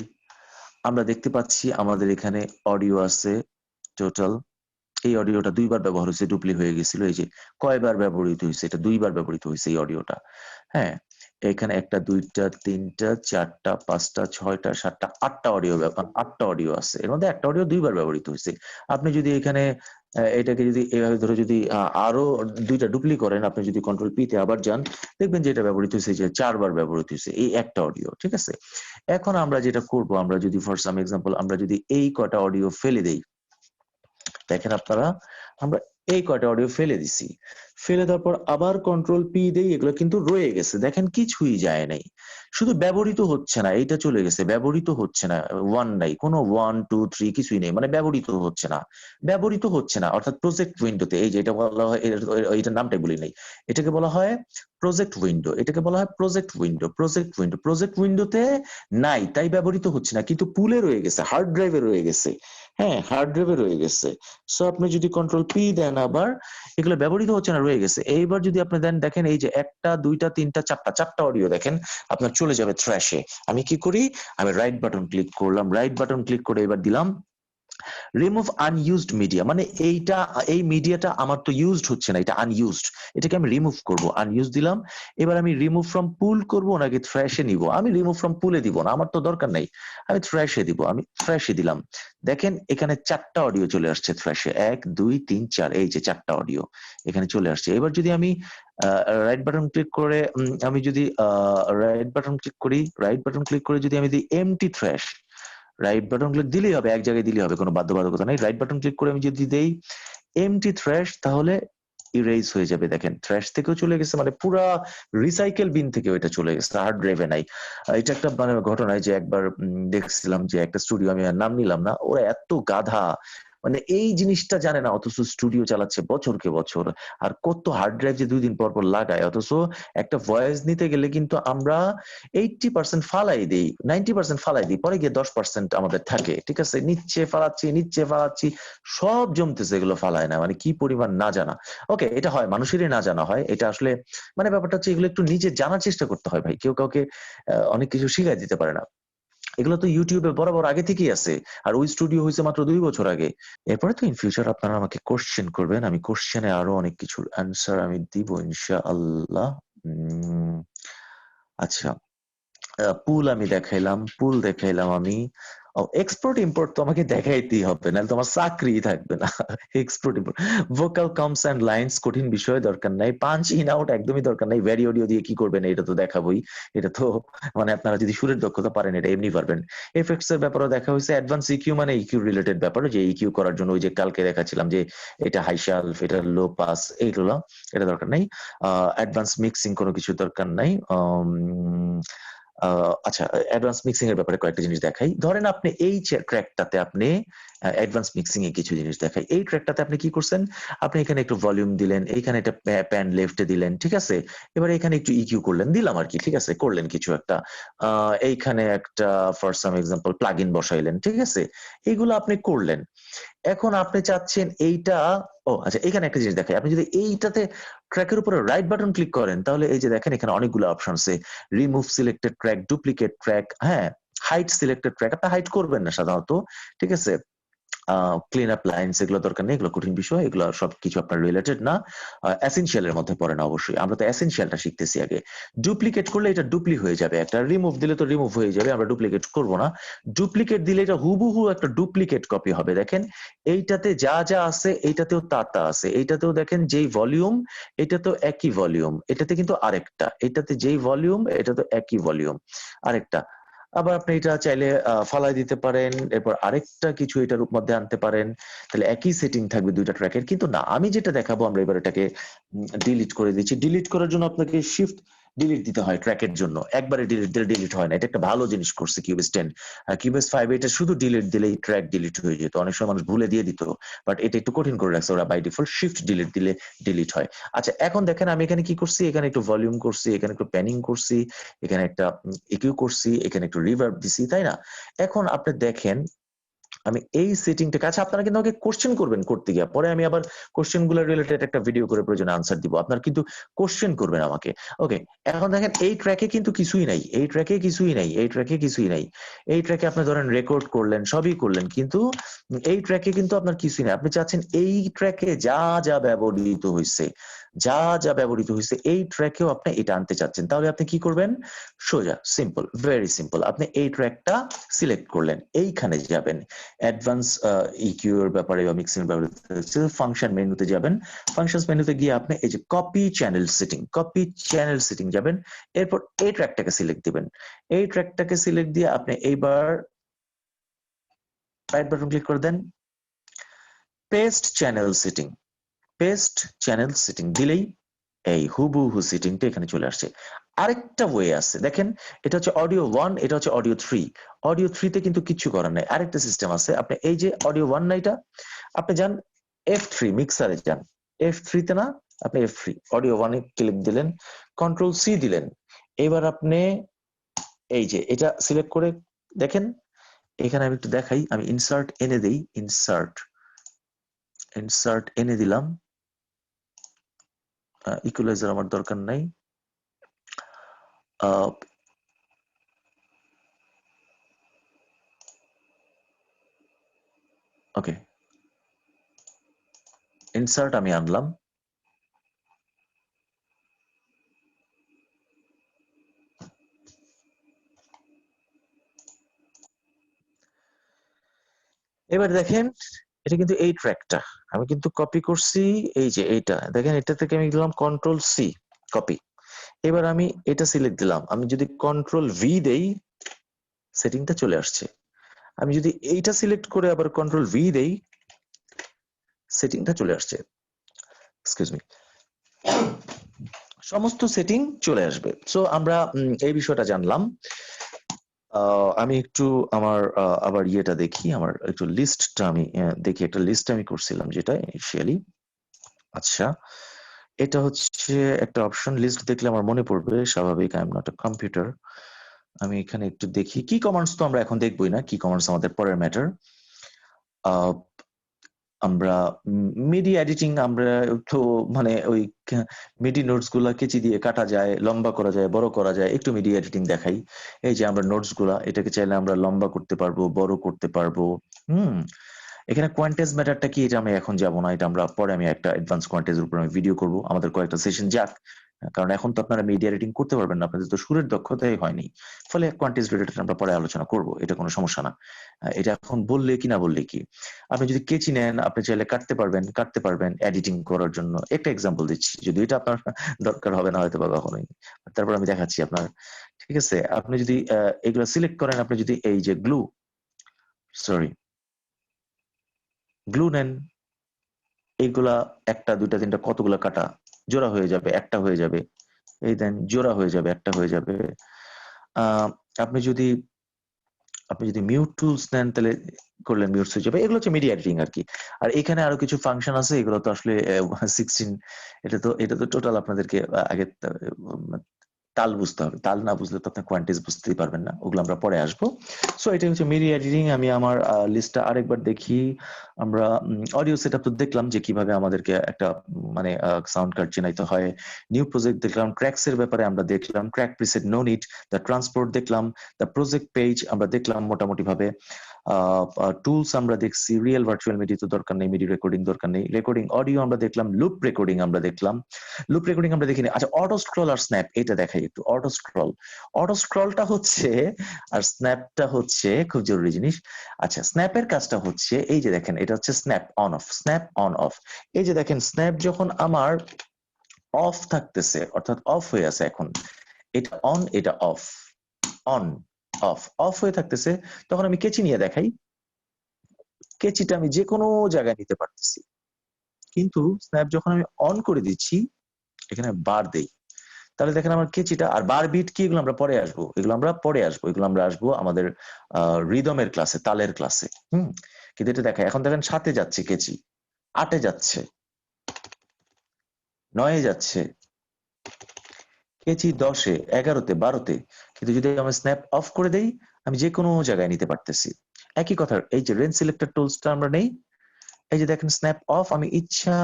আমরা দেখতে পাচ্ছি আমাদের এখানে অডিও আছে টোটাল। এই অডিওটা 2বার ব্যবহার হয়েছে, ডুপ্লি হয়ে গেছিল। এই যে কয়বার ব্যবহৃত হয়েছে, এটা 2বার ব্যবহৃত হয়েছে এই অডিওটা, হ্যাঁ। এখানে একটা, দুইটা, তিনটা, চারটা, পাঁচটা, ছয়টা, সাতটা, আটটা অডিও আছে। এর মধ্যে একটা অডিও দুইবার ব্যবহৃত হয়েছে। আপনি যদি এখানে এটাকে যদি এভাবে ধরে যদি আরো দুইটা ডুপ্লি করেন, আপনি যদি কন্ট্রোল পি তে আবার যান, দেখবেন যে এটা ব্যবহৃত হয়েছে যে 4 বার ব্যবহৃত হয়েছে এই একটা অডিও, ঠিক আছে? এখন আমরা যেটা করব, আমরা যদি ফর সাম এক্সাম্পল আমরা যদি এই কটা অডিও ফেলে দেই, দেখেন আপনারা, আমরা এই কয়টা অডিও ফেলে দিছি। ফেলে দেওয়ার পর আবার কন্ট্রোল পি দেই, এগুলো কিন্তু রয়ে গেছে, দেখেন কিছুই যায় নাই, শুধু ব্যবহৃত হচ্ছে না, এইটা চলে গেছে, ব্যবহৃত হচ্ছে না, ওয়ান নাই, কোনো 1 2 3 কিছুই নেই, মানে ব্যবহৃত হচ্ছে না, ব্যবহৃত হচ্ছে না। অর্থাৎ প্রজেক্ট উইন্ডোতে, এই যে এটা বলা হয়, এইটার নামটাই বলি নাই, এটাকে বলা হয় প্রজেক্ট উইন্ডো, এটাকে বলা হয় প্রজেক্ট উইন্ডো, প্রজেক্ট উইন্ডোতে নাই, তাই ব্যবহৃত হচ্ছে না, কিন্তু পুলে রয়ে গেছে, হার্ড ড্রাইভে রয়ে গেছে। হ্যাঁ, হার্ড ড্রাইভে রয়ে গেছে। সো আপনি যদি কন্ট্রোল পি দেন, আবার এগুলো ব্যবহৃত হচ্ছে না, রয়ে গেছে। এইবার যদি আপনি দেন, দেখেন এই যে একটা, দুইটা, তিনটা, চারটা অডিও দেখেন আপনার চলে যাবে থ্র্যাশে। আমি কি করি, আমি রাইট বাটন ক্লিক করলাম, রাইট বাটন ক্লিক করে এবার দিলাম রিমুভ আনইউজড মিডিয়া, মানে এই মিডিয়াটা আমার তো ইউজড হচ্ছে না, এটা আনইউজড, এটাকে আমি রিমুভ করব, আনইউজ দিলাম। এবার আমি রিমুভ ফ্রম পুল করব নাকি থ্র্যাশে নিব? আমি রিমুভ ফ্রম পুলে দিব না, আমার তো দরকার নাই, আমি থ্র্যাশে দিব, আমি থ্র্যাশে দিলাম। দেখেন এখানে 4টা অডিও চলে আসছে থ্র্যাশে, 1 2 3 4, এই যে 4টা অডিও এখানে চলে আসছে। এবার যদি আমি রাইট বাটন ক্লিক করে আমি যদি রাইট বাটন ক্লিক করে যদি আমি দিই empty trash, right button click দিলেই হবে, এক জায়গায় দিলেই হবে, কোনো বাধ্যবাধকতা নেই। রাইট বাটন ক্লিক করে আমি যদি দেই এমটি থ্র্যাশ, তাহলে ইরেজ হয়ে যাবে। দেখেন থ্র্যাশ থেকেও চলে গেছে, মানে পুরা রিসাইকেল বিন থেকে এটা চলে গেছে, হার্ড ড্রাইভে নাই। এটা একটা মানে ঘটনা যে একবার দেখছিলাম যে একটা স্টুডিও, আমি আর নাম নিলাম না, ওরা এত গাধা, মানে এই জিনিসটা জানে না, অথচ স্টুডিও চালাচ্ছে বছরকে বছর, আর কত হার্ড ড্রাইভ যে 2 দিন পর পর লাগায়। অথচ একটা ভয়েস নিতে গেলে কিন্তু আমরা 80% ফালাই দিই, 90% ফালাই দিই, পরে গিয়ে 10% আমাদের থাকে, ঠিক আছে? নিচ্ছে ফালাচ্ছি, সব জমতেছে, এগুলো ফালায় না, মানে কি পরিমাণ না জানা। ওকে, এটা হয়, মানুষেরই না জানা হয়, এটা আসলে মানে ব্যাপারটা হচ্ছে এগুলো একটু নিজে জানার চেষ্টা করতে হয় ভাই, কেউ কাউকে অনেক কিছু শিখাই দিতে পারে না। এগুলো তো ইউটিউবে বরাবর আগে থেকেই আছে, আর ওই স্টুডিও হয়েছে মাত্র 2 বছর আগে। এরপরে তো ইন ফিউচার আপনারা আমাকে কোশ্চেন করবেন, আমি কোশ্চেনে আরো অনেক কিছুর অ্যান্সার আমি দিব ইনশাআল্লাহ। আচ্ছা, পুল দেখাইলাম আমি। এক্সপোর্ট ইম্পোর্ট তো আমাকে দেখাইতেই হবে, নাহলে তোমার চাকরি থাকবে না। Export import, vocal comes and lines কঠিন বিষয় দরকার নাই, পাঞ্চ ইন আউট একদমই দরকার নাই, ভ্যারি অডিও দিয়ে কি করবেন এটা তো দেখাবোই, এটা তো মানে আপনারা যদি সুরের দক্ষতা পারেন এটা এমনি পারবেন। এফেক্টস এর ব্যাপারও দেখা হয়েছে, অ্যাডভান্স ইকিউ মানে ইকিউ রিলেটেড ব্যাপার, যে ইকিউ করার জন্য ওই যে কালকে দেখাচ্ছিলাম যে এটা হাই শালফ, এটা লো পাস, এইগুলো এটা দরকার নাই। অ্যাডভান্স মিক্সিং কোনো কিছু দরকার নাই। আচ্ছা, অ্যাডভান্স মিক্সিং এর ব্যাপারে কয়েকটা জিনিস দেখাই। ধরেন আপনি এই ট্র্যাকটাতে আপনি অ্যাডভান্স মিক্সিং এ কিছু জিনিস দেখাই। এই ট্র্যাকটাতে আপনি কি করছেন, আপনি এখানে একটু ভলিউম দিলেন, এইখানে একটা প্যান লেফটে দিলেন, ঠিক আছে? এবার এখানে একটু ইকিউ করলেন, দিলাম আর কি, ঠিক আছে, করলেন কিছু একটা, এইখানে একটা for some example plug in বসাইলেন, ঠিক আছে? এইগুলো আপনি করলেন। এখন আপনি চাচ্ছেন এইটা, আচ্ছা, এখানে একটা জিনিস দেখাই, আপনি যদি এইটাতে ট্র্যাকের উপরে রাইট বাটন ক্লিক করেন, তাহলে এই যে দেখেন এখানে অনেকগুলো অপশন আছে, remove selected track, duplicate track, হ্যাঁ, হাইড সিলেক্টেড ট্র্যাক, আপনি হাইড করবেন না সাধারণত, ঠিক আছে? ক্লিন আপ লাইন্স, এগুলো দরকার নেই, এগুলো কঠিন বিষয়, এগুলো সবকিছু আপনার রিলেটেড না, এসেনশিয়াল এর মধ্যে পড়ে না অবশ্যই, আমরা তো এসেনশিয়ালটা শিখতেছি আগে। ডুপ্লিকেট করলে এটা ডুপ্লি হয়ে যাবে, একটা রিমুভ দিলে তো রিমুভ হয়ে যাবে, আমরা ডুপ্লিকেট করব না। ডুপ্লিকেট দিলে এটা হুবহু একটা ডুপ্লিকেট কপি হবে। দেখেন এইটাতে যা যা আছে এইটাতেও তা আছে, এইটাতেও দেখেন যেই ভলিউম, এটা তো একই ভলিউম, এটাতে কিন্তু আরেকটা, এটাতে যেই ভলিউম এটা তো একই ভলিউম, আরেকটা। আবার আপনি এটা চাইলে ফালাই দিতে পারেন, এরপর আরেকটা কিছু এটার মধ্যে আনতে পারেন, তাহলে একই সেটিং থাকবে দুইটা ট্র্যাকের। কিন্তু না, আমি যেটা দেখাবো, আমরা এবার এটাকে ডিলিট করে দিচ্ছি। ডিলিট করার জন্য আপনাকে শিফট ডিলিট দিতে হয় ট্র্যাকের জন্য, একবারে ডিলিট দিলে ডিলিট হয় না, এটা একটা ভালো জিনিস করছে কিউবেস 10। কিউবেস 5 এটা শুধু ডিলিট দিলেই ট্র্যাক ডিলিট হয়ে যেত, অনেক সময় মানুষ ভুলে দিয়ে দিত, বাট এটা একটু কঠিন করে রাখছে ওরা, বাই ডিফল্ট শিফট ডিলিট দিলে ডিলিট হয়। আচ্ছা, এখন দেখেন আমি এখানে কি করছি, এখানে একটু ভলিউম করছি, এখানে একটু প্যানিং করছি, এখানে একটা ইকিউ করছি, এখানে একটু রিভার্ব দিছি, তাই না? এখন আপনি দেখেন আমি এই সেটিংটাকে, আচ্ছা আপনারা কিন্তু আমাকে কোশ্চেন করবেন করতে গিয়ে, পরে আমি আবার কোশ্চেন গুলো রিলেটেড একটা ভিডিও করে প্রয়োজনে আনসার দিব, আপনারা কিন্তু কোশ্চেন করবেন আমাকে। ওকে, এখন দেখেন এই ট্র্যাকে কিন্তু কিছুই নাই, এই ট্র্যাকে আপনি ধরেন রেকর্ড করলেন, সবই করলেন, কিন্তু এই ট্র্যাকে কিন্তু আপনার কিছুই নাই। আপনি চাচ্ছেন এই ট্র্যাকে যা যা ব্যবহৃত হয়েছে, যা যা ব্যবহৃত হয়েছে এই ট্র্যাকেও আপনি এটা আনতে চাচ্ছেন, তাহলে আপনি কি করবেন? সোজা সিম্পল, ভেরি সিম্পল, আপনি এই ট্র্যাকটা সিলেক্ট করলেন, এইখানে যাবেন অ্যাডভান্স ইকিউ এর ব্যাপারে বা মিক্সিং এর ব্যাপারে ফাংশন মেনুতে যাবেন, ফাংশনস মেনুতে গিয়ে আপনি এই যে কপি চ্যানেল সেটিং যাবেন, এরপর এই ট্র্যাকটাকে সিলেক্ট দিবেন, এই ট্র্যাকটাকে সিলেক্ট দিয়ে আপনি এইবার রাইট বাটন ক্লিক করে দেন, পেস্ট চ্যানেল সেটিং দিলেই এই হুবহু সেটিংটা এখানে চলে আসছে। আরেকটা ওয়ে আছে দেখেন, এটা হচ্ছে অডিও 1, এটা হচ্ছে অডিও 3। অডিও 3 তে কিন্তু কিছু করার নাই, আরেকটা সিস্টেম আছে, আপনি এই যে অডিও 1 না, এটা আপনি যান F3 মিক্সারে যান, F3 তে না, আপনি F3 অডিও 1 এ ক্লিক দিলেন, কন্ট্রোল সি দিলেন, এবার আপনি এই যে এটা সিলেক্ট করে দেখেন, এখানে আমি একটু দেখাই, আমি ইনসার্ট এনে দেই, ইনসার্ট এনে দিলাম, ইকুয়ালাইজার আমার দরকার নাই, ওকে, ইনসার্ট আমি আনলাম, এবার দেখেন এটা কিন্তু এই ট্র্যাকটা আমি কিন্তু কপি করছি, এই যে এইটা দেখেন, এটা থেকে আমি দিলাম কন্ট্রোল সি কপি, এবার আমি এটা সিলেক্ট দিলাম, আমি যদি কন্ট্রোল ভি দেই সেটিংটা চলে আসছে, আমি যদি এইটা সিলেক্ট করে আবার কন্ট্রোল ভি দেই সেটিংটা চলে আসছে, এক্সকিউজ মি, সমস্ত সেটিং চলে আসবে। সো আমরা এই বিষয়টা জানলাম। আমি একটু আমার আবার ইয়েটা দেখি, আমার একটু লিস্টটা আমি দেখি, একটা লিস্ট আমি করছিলাম যেটা ইনিশিয়ালি, আচ্ছা এটা হচ্ছে একটা অপশন, লিস্ট দেখলে আমার মনে পড়বে, স্বাভাবিক, I am not a computer. আমি এখানে একটু দেখি, কি কমান্ডস তো আমরা এখন দেখবই না, কি কমান্ডস আমাদের পরের ম্যাটার। আমরা মিডি এডিটিং, আমরা তো মানে ওই মিডি নোটস গুলা কেচি দিয়ে কাটা যায়, লম্বা করা যায়, বড় করা যায়, একটু মিডি এডিটিং দেখাই। এই যে আমরা নোটস গুলা, এটাকে চাইলে আমরা লম্বা করতে পারবো, বড় করতে পারবো। এখানে কোয়ান্টাইজ ম্যাটারটা কি, এটা আমি এখন যাব না, এটা আমরা পরে, আমি একটা অ্যাডভান্স কোয়ান্টাইজের উপর আমি ভিডিও করব, আমাদের কয়েকটা সেশন যাক, কারণ এখন তো আপনারা মিডিয়া এডিটিং করতে পারবেন না, আপনাদের তো সুরের দক্ষতাই হয়নি, ফলে কোয়ান্টাইজ রিলেটেড আমরা পরে আলোচনা করব, এটা কোনো সমস্যা না। এটা এখন বললে কি না বললে কি, আপনি যদি কেচি নেন আপনি চাইলে কাটতে পারবেন এডিটিং করার জন্য, একটা এক্সাম্পল দিচ্ছি, যদি এটা আপনার দরকার হবে না হয়তো বা কখনোই, তারপর আমি দেখাচ্ছি আপনার, ঠিক আছে? আপনি যদি এগুলো সিলেক্ট করেন, আপনি যদি এই যে গ্লু নেন, এইগুলা একটা দুইটা তিনটা কতগুলা কাটা জোড়া হয়ে যাবে, একটা হয়ে যাবে, এই দেন জোড়া হয়ে যাবে, একটা হয়ে যাবে। আহ আপনি যদি মিউট টুলস নেন তাহলে করলেন, মিউট হয়ে যাবে, এগুলো হচ্ছে মিডিয়া এডিটিং আর কি। আর এখানে আরো কিছু ফাংশন আছে, এগুলো তো আসলে 16, এটা তো টোটাল আপনাদেরকে আগে তাল বুঝতে হবে, তাল না বুঝলে তো আপনি কোয়ান্টিজ বুঝতেই পারবেন না, ওগুলো আমরা পরে আসবো। সো এটা হচ্ছে মিডিয়া এডিটিং। আমি আমার লিস্টটা আরেকবার দেখি, আমরা অডিও সেটআপ তো দেখলাম যে কিভাবে আমাদেরকে একটা মানে সাউন্ড কার্ড চেনাইতে হয়, নিউ প্রজেক্ট দেখলাম, ট্র্যাকস এর ব্যাপারে আমরা দেখলাম, track preset no need, the transport দেখলাম, দ্য প্রজেক্ট পেজ আমরা দেখলাম মোটামুটি ভাবে, টুলস আমরা দেখছি, রিয়েল ভার্চুয়াল মিডি তো দরকার নেই, মিডি রেকর্ডিং দরকার নেই, রেকর্ডিং অডিও আমরা দেখলাম, লুপ রেকর্ডিং আমরা দেখলাম, আমরা দেখিনি। আচ্ছা, অটো স্ক্রল আর স্ন্যাপ এটা দেখাই একটু। অটো স্ক্রলটা হচ্ছে আর স্ন্যাপটা হচ্ছে খুব জরুরি জিনিস। আচ্ছা, স্ন্যাপের কাজটা হচ্ছে এই যে দেখেন, এটা হচ্ছে স্ন্যাপ অন অফ। এই যে দেখেন, স্ন্যাপ যখন আমার অফ থাকতেছে, অর্থাৎ অফ হয়ে আছে, এখন এটা অন, এটা অফ, অন অফ হয়ে থাকতেছে, তখন আমি কেচি নিয়ে দেখাই, কেচিটা আমি যে কোনো জায়গায় নিতে পারতেছি। কিন্তু স্ন্যাপ যখন আমি অন করে দিচ্ছি, এখানে বার দেই, তাহলে দেখেন আমার কেচিটা, আর বার বিট কি, এগুলো আমরা পরে আসবো, এগুলো আমরা আসবো আমাদের রিদমের ক্লাসে, তালের ক্লাসে। কিন্তু এটা দেখা, এখন দেখেন 7-এ যাচ্ছে কেচি, 8-এ যাচ্ছে, 9-এ যাচ্ছে কেচি, 10-এ, 11-তে, 12-তে। কিন্তু যদি আমি স্ন্যাপ অফ করে দেই, আমি যে কোনো জায়গায় নিতে পারতেছি। একই কথা, এই যে রেঞ্জ সিলেক্টর টুলসটা আমরা নেই, এই যে দেখেন স্ন্যাপ অফ আমি ইচ্ছা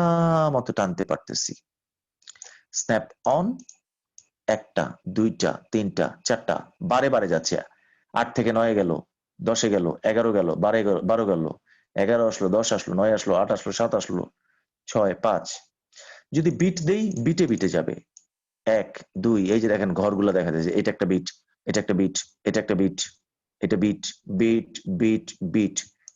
মতো টানতে পারতেছি, স্ন্যাপ অন 1টা 2টা 3টা 4টা, বারে বারে যাচ্ছে, 8 থেকে 9 গেল, 10-এ গেল, 11 গেল, 12 গেল, 11 আসলো, 10 আসলো, 9 আসলো, 8 আসলো, 7 আসলো, 6, 5। যদি বিট দেই বিটে বিটে যাবে 1 2 এই যে দেখেন ঘরগুলো দেখা যাচ্ছে এটা একটা বিট এটা একটা বিট এটা একটা বিট এটা বিট বিট বিট বিট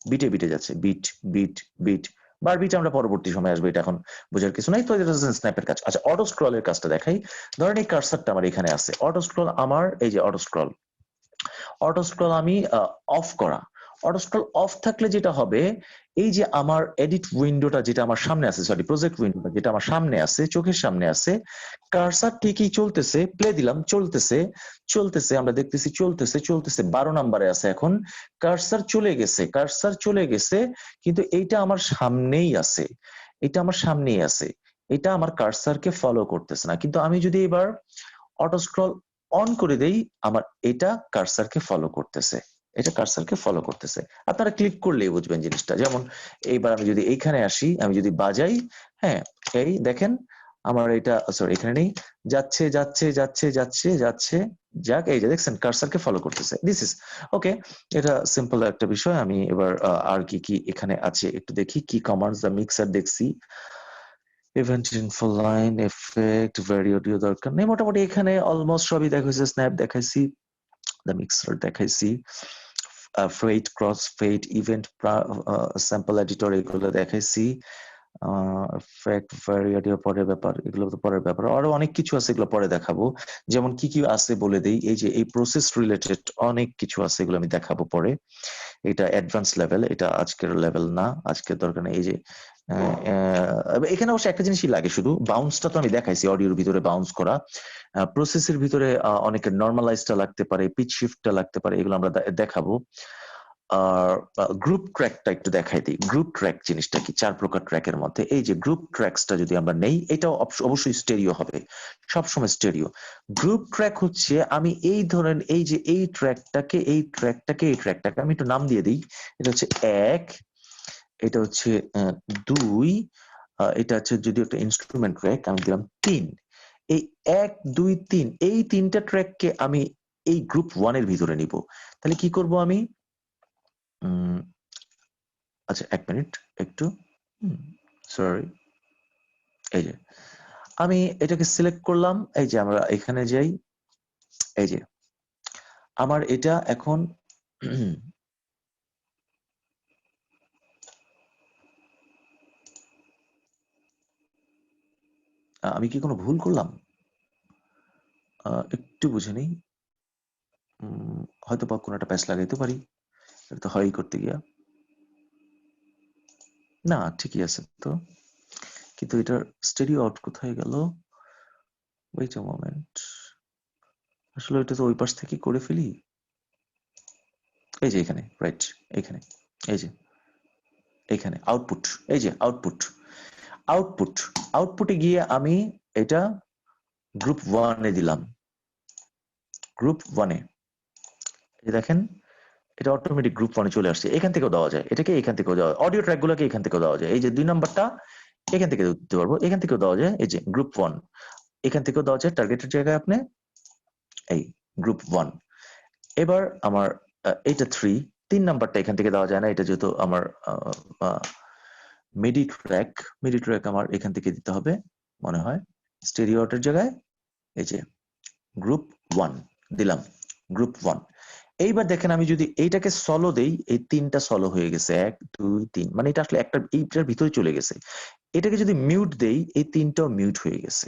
বিটে বিটে যাচ্ছে বিট বিট বিট বার বিট আমরা পরবর্তী সময় আসবে এটা এখন বোঝার কিছু নাই তো এটা স্ন্যাপের কাজ আচ্ছা অটো স্ক্রলের কাজটা দেখাই ধরেন এই কার্সারটা আমার এখানে আছে অটো স্ক্রল আমার এই যে অটো স্ক্রল আমি অফ করা অটো স্ক্রল অফ থাকলে যেটা হবে এই যে আমার এডিট উইন্ডোটা যেটা আমার সামনে আছে সরি প্রজেক্ট উইন্ডোটা যেটা আমার সামনে আছে চোখের সামনে আছে কার্সার ঠিকই চলতেছে প্লে দিলাম চলতেছে চলতেছে আমরা দেখতেছি চলতেছে চলতেছে 12 নম্বরে আছে এখন কার্সার চলে গেছে কিন্তু এইটা আমার সামনেই আছে এটা আমার সামনেই আছে এটা আমার কার্সারকে ফলো করতেছে না কিন্তু আমি যদি এবার অটো স্ক্রল অন করে দেই আমার এটা কার্সারকে ফলো করতেছে এটা কার্সারকে ফলো করতেছে আপনারা ক্লিক করলেই বুঝবেন জিনিসটা যেমন এইবার আমি যদি এইখানে আসি আমি যদি বাজাই হ্যাঁ এই দেখেন আমার এটা সরি এখানে নেই যাচ্ছে যাচ্ছে যাচ্ছে যাচ্ছে যাচ্ছে যাক এই যে দেখছেন কার্সারকে ফলো করতেছে দিস ইজ ওকে এটা সিম্পল একটা বিষয় আমি এবার আর কি কি এখানে আছে একটু দেখি কি কমান্ডস দা মিক্সার দেখছি event info line effect vari audio দরকার নেই মোটামুটি এখানে অলমোস্ট সবই দেখাইছে স্ন্যাপ দেখাইছি দ্য মিক্সার দেখাইছি fade cross fade event sample editor এগুলো দেখাইছি এফেক্ট ভ্যারি অডিও পরের ব্যাপার এগুলো তো পরের ব্যাপার আরো অনেক কিছু আছে এগুলো পরে দেখাবো যেমন কি কি আছে বলে দেই এই যে এই প্রসেস রিলেটেড অনেক কিছু আছে এগুলো আমি দেখাবো পরে এটা অ্যাডভান্স লেভেল এটা আজকের লেভেল না আজকের দরকার নেই এই যে এখানে অবশ্য একটা জিনিসই লাগে শুধু বাউন্সটা তো আমি দেখাইছি অডিওর ভিতরে বাউন্স করা প্রসেসের ভিতরে অনেকের নর্মালাইজটা লাগতে পারে পিচ শিফটটা লাগতে পারে এগুলো আমরা দেখাবো আর গ্রুপ ট্র্যাকটা একটু দেখাই দিই গ্রুপ ট্র্যাক জিনিসটা কি 4 প্রকার ট্র্যাকের মধ্যে এই যে গ্রুপ ট্র্যাকসটা যদি আমরা নেই এটাও অবশ্যই স্টেরিও হবে সবসময় স্টেরিও গ্রুপ ট্র্যাক হচ্ছে আমি এই ধরেন এই যে এই ট্র্যাকটাকে আমি একটু নাম দিয়ে দিই এটা হচ্ছে 1 এটা হচ্ছে 2 এটা হচ্ছে যদি একটা ইনস্ট্রুমেন্ট ট্র্যাক আমি দিলাম 3 এই 1 2 3 এই তিনটা ট্র্যাককে আমি এই গ্রুপ 1 এর ভিতরে নিব তাহলে কি করব আমি আচ্ছা 1 মিনিট একটু সরি এই যে আমি এটাকে সিলেক্ট করলাম এই যে আমরা এখানে যাই এই যে আমার এটা এখন আমি কি কোনো ভুল করলাম একটু বুঝে নেই হয়তো বা কোনো একটা প্যাচ লাগাইতে পারি এটা তো হয়ই করতে গিয়া না ঠিকই আছে তো কিন্তু এটার স্টেরিও আউট কোথায় গেল ওয়েট আ মোমেন্ট আসলে এটা তো ওই পাশ থেকে করে ফেলি এই যে এখানে রাইট এখানে এই যে এখানে আউটপুট এই যে আউটপুটে গিয়ে আমি এটা গ্রুপ 1 এ দিলাম গ্রুপ 1 এ দেখেন এটা অটোমেটিক গ্রুপ 1 এ চলে আসছে এখান থেকেও দেওয়া যায় এটাকে এখান থেকেও দেওয়া অডিও ট্র্যাক গুলোকে এখান থেকেও দেওয়া যায় এই যে 2 নাম্বারটা এখান থেকে দিতে পারবো এখান থেকেও দেওয়া যায় এই যে গ্রুপ 1 এখান থেকেও দেওয়া যায় টার্গেটের জায়গায় আপনি এই গ্রুপ 1 এবার আমার এটা 3 নাম্বারটা এখান থেকে দেওয়া যায় না এটা যেহেতু আমার মিডি ট্র্যাক আমার এখান থেকে দিতে হবে মনে হয় স্টেরিও আউটের জায়গায় এই যে গ্রুপ 1 দিলাম গ্রুপ 1 এইবার দেখেন আমি যদি এইটাকে সলো দেই এই 3টা সলো হয়ে গেছে 1 2 3 মানে এটা আসলে একটা এইটার ভিতরে চলে গেছে এটাকে যদি মিউট দেই এই 3টাও মিউট হয়ে গেছে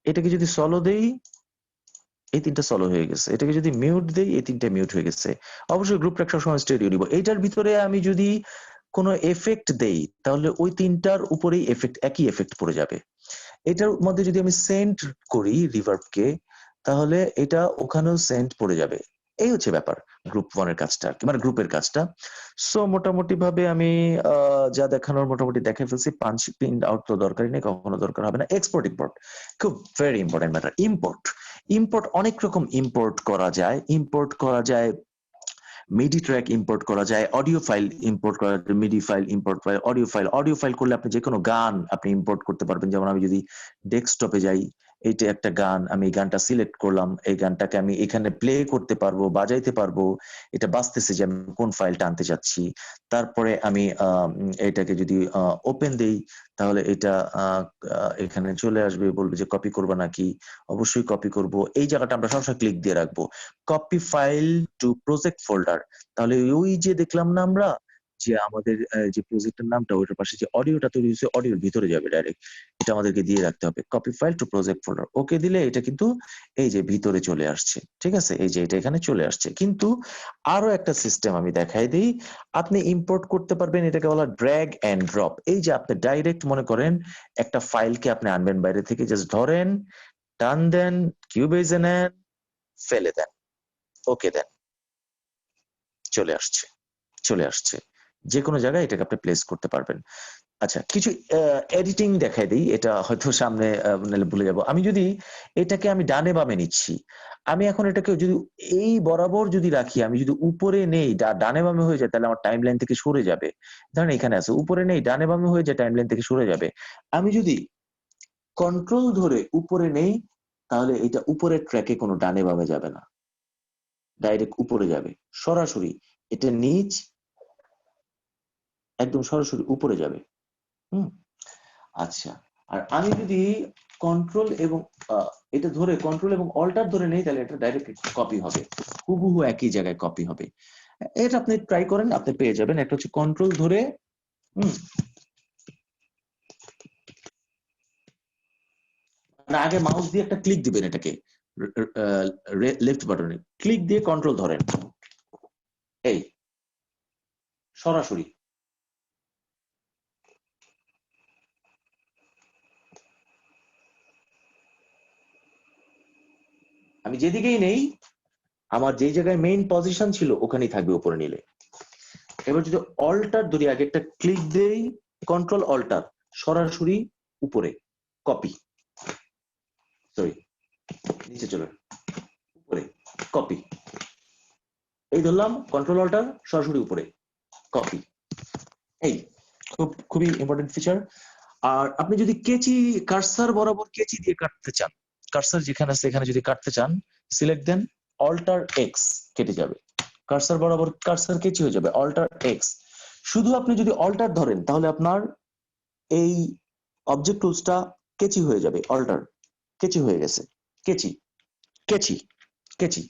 এটাকে যদি সলো দেই এই 3টা সলো হয়ে গেছে এটাকে যদি মিউট দেই এই 3টা মিউট হয়ে গেছে অবশ্যই গ্রুপ ট্র্যাক সবসময় স্টেরিও দিব এইটার ভিতরে আমি যদি কোনো এফেক্ট দেই তাহলে ওই 3টার উপরেই একই এফেক্ট পড়ে যাবে এটার মধ্যে যদি আমি সেন্ড করি রিভার্বকে তাহলে এটা ওখানেও সেন্ড পড়ে যাবে এই হচ্ছে ব্যাপার গ্রুপ 1 এর কাজটা মানে গ্রুপের কাজটা সো মোটামুটি ভাবে আমি যা দেখানোর মোটামুটি দেখে ফেলছি পাঞ্চ প্রিন্ট আউট তো দরকারই নেই কখনো দরকার হবে না এক্সপোর্ট ইম্পোর্ট খুব ভেরি ইম্পর্টেন্ট ম্যাটার ইম্পোর্ট অনেক রকম ইম্পোর্ট করা যায় মিডি ট্র্যাক ইম্পোর্ট করা যায় অডিও ফাইল ইম্পোর্ট করা যায় MIDI file import file audio file করলে আপনি যে কোনো গান আপনি ইম্পোর্ট করতে পারবেন যেমন আমি যদি ডেস্কটপে যাই এইটা একটা গান, আমি এই গানটা সিলেক্ট করলাম, এই গানটাকে আমি এখানে প্লে করতে পারবো, বাজাইতে পারবো, এটা বাজতেছে যে আমি কোন ফাইলটা আনতে চাচ্ছি। তারপরে আমি এটাকে যদি ওপেন দেই তাহলে এটা এখানে চলে আসবে, বলবে যে কপি করবা নাকি, অবশ্যই কপি করব। এই জায়গাটা আমরা সবসময় ক্লিক দিয়ে রাখবো, copy file to project folder. তাহলে ওই যে দেখলাম না আমরা যে আমাদের যে প্রজেক্টের নামটা, ওইটার পাশে যে অডিওটা তৈরি হয়েছে, অডিওর ভিতরে যাবে ডাইরেক্ট, এটা আমাদেরকে দিয়ে রাখতে হবে, copy file to project folder. Okay দিলে এটা কিন্তু এই যে ভিতরে চলে আসছে, ঠিক আছে, এই যে এটা এখানে চলে আসছে। কিন্তু আরো একটা সিস্টেম আমি দেখাই দিই, আপনি ইম্পোর্ট করতে পারবেন, এটাকে বলা ড্র্যাগ এন্ড ড্রপ। এই যে আপনি ডাইরেক্ট মনে করেন একটা ফাইলকে আপনি আনবেন বাইরে থেকে, জাস্ট ধরেন, টান দেন, কিউবেজে নেন, ফেলে দেন, ওকে দেন, চলে আসছে, চলে আসছে। যে কোনো জায়গায় এটাকে আপনি প্লেস করতে পারবেন। আচ্ছা, কিছু এডিটিং দেখাই দিই, এটা হয়তো সামনে নাহলে ভুলে যাব। আমি যদি এটাকে আমি ডানে বামে নিচ্ছি, আমি এখন এটাকে যদি এই বরাবর যদি রাখি, আমি যদি উপরে নেই ডানে বামে হয়ে যায়, তাহলে আমার টাইমলাইন থেকে সরে যাবে। ধরেন এখানে আছে, উপরে নেই ডানে বামে হয়ে যায়, টাইমলাইন থেকে সরে যাবে। আমি যদি কন্ট্রোল ধরে উপরে নেই, তাহলে এটা উপরের ট্র্যাকে কোনো ডানে বামে যাবে না, ডাইরেক্ট উপরে যাবে সরাসরি। এটা নিচ, একদম সরাসরি উপরে যাবে। হুম, আচ্ছা। আর আমি যদি কন্ট্রোল এবং এটা ধরে কন্ট্রোল এবং অল্টার ধরে নেই, তাহলে এটা ডাইরেক্ট কপি হবে, হুবহু একই জায়গায় কপি হবে। এটা আপনি ট্রাই করেন, আপনি পেয়ে যাবেন। একটা হচ্ছে কন্ট্রোল ধরে, আগে মাউস দিয়ে একটা ক্লিক দিবেন, এটাকে লেফট বাটনে ক্লিক দিয়ে কন্ট্রোল ধরেন, এই সরাসরি। আমি যেদিকেই নেই, আমার যেই জায়গায় মেইন পজিশন ছিল ওখানেই থাকবে উপরে নিলে। এবার যদি অল্টার ধরি, আগে একটা ক্লিক দেই, কন্ট্রোল অল্টার, সরাসরি উপরে কপি, সরি নিচে চলে উপরে কপি, এই ধরলাম কন্ট্রোল অল্টার, সরাসরি উপরে কপি। এই খুবই ইম্পর্টেন্ট ফিচার। আর আপনি যদি কেচি কার্সার বরাবর কেচি দিয়ে কাটতে চান, কার্সার যেখানে আছে এখানে যদি কাটতে চান, সিলেক্ট দেন, অল্টার এক্স, কেটে যাবে। কার্সার বরাবর কার্সার কেচি হয়ে যাবে, অল্টার এক্স। শুধু আপনি যদি অল্টার ধরেন তাহলে আপনার এই অবজেক্ট টুলসটা কেচি হয়ে যাবে, অল্টার কেচি হয়ে গেছে, কেচি কেচি কেচি।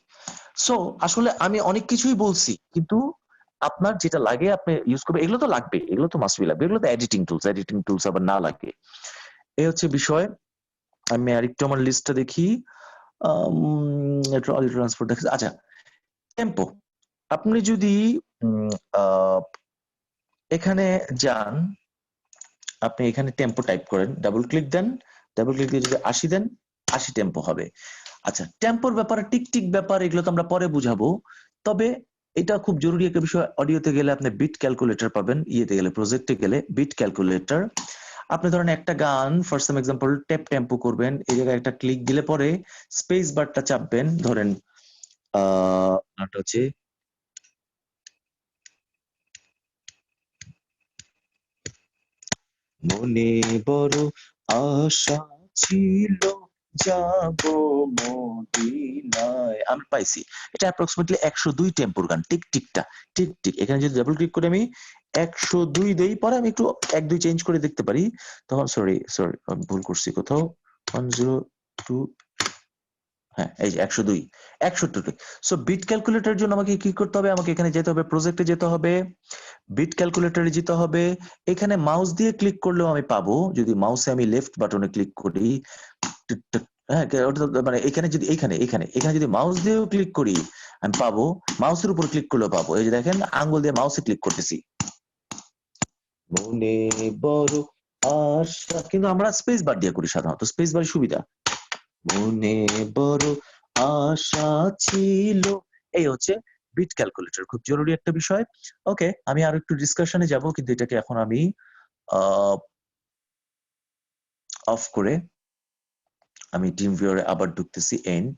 সো আসলে আমি অনেক কিছুই বলছি, কিন্তু আপনার যেটা লাগে আপনি ইউজ করবেন, এগুলো তো লাগবে, এগুলো তো মাস্ট বি লাগবে, এগুলো তো এডিটিং টুলস আবার না লাগে, এই হচ্ছে বিষয়। আমি আরেকটু আমার লিস্টটা দেখি, ট্রান্সপোর্ট দেখা, আচ্ছা, টেম্পো। আপনি যদি এখানে যান, আপনি এখানে টেম্পো টাইপ করেন, ডাবল ক্লিক দেন, ডাবল ক্লিক দিয়ে যদি 80 দেন, 80 টেম্পো হবে। আচ্ছা, টেম্পোর ব্যাপারে টিক ব্যাপার, এগুলো তো আমরা পরে বুঝাবো। তবে এটা খুব জরুরি একটা বিষয়, অডিওতে গেলে আপনি বিট ক্যালকুলেটর পাবেন, ইয়েতে গেলে প্রজেক্টে গেলে বিট ক্যালকুলেটর। আপনি ধরেন একটা গান for some example tap tempo করবেন, এই জায়গায় একটা ক্লিক দিলে পরে স্পেস বারটা চাপবেন, ধরেন গানটা হচ্ছে মনে বড় আশা ছিল যাব মদিনায়, আমি পাইছি। এটা অ্যাপ্রক্সিমেটলি 102 টেম্পোর গান, টিকটা টিক। এখানে যদি ডাবল ক্লিক করে আমি 102 দেই, পরে আমি একটু 1-2 চেঞ্জ করে দেখতে পারি, তখন সরি ভুল করছি কোথাও, 102, হ্যাঁ এই যে 102, 102। সো বিট ক্যালকুলেটরের জন্য আমাকে কি করতে হবে, আমাকে এখানে যেতে হবে, প্রজেক্টে যেতে হবে, বিট ক্যালকুলেটরে যেতে হবে। এখানে মাউস দিয়ে ক্লিক করলেও আমি পাবো, যদি মাউসে আমি লেফট বাটনে ক্লিক করি, হ্যাঁ ওটা মানে এখানে যদি এখানে যদি মাউস দিয়েও ক্লিক করি আমি পাবো, মাউসের উপর ক্লিক করলেও পাবো। এই যে দেখেন, আঙ্গুল দিয়ে মাউসে ক্লিক করতেছি, মনে বড় আশা, কিন্তু আমরা স্পেস বার দিয়ে করি সাধারণত, স্পেস বার সুবিধা। মনে বড় আশা ছিল, এই হচ্ছে বিট ক্যালকুলেটর, খুব জরুরি একটা বিষয়। ওকে, আমি আরো একটু ডিসকাশনে যাব, কিন্তু এটাকে এখন আমি অফ করে আমি টিম ভিউয়ারে আবার ঢুকতেছি, এন্ড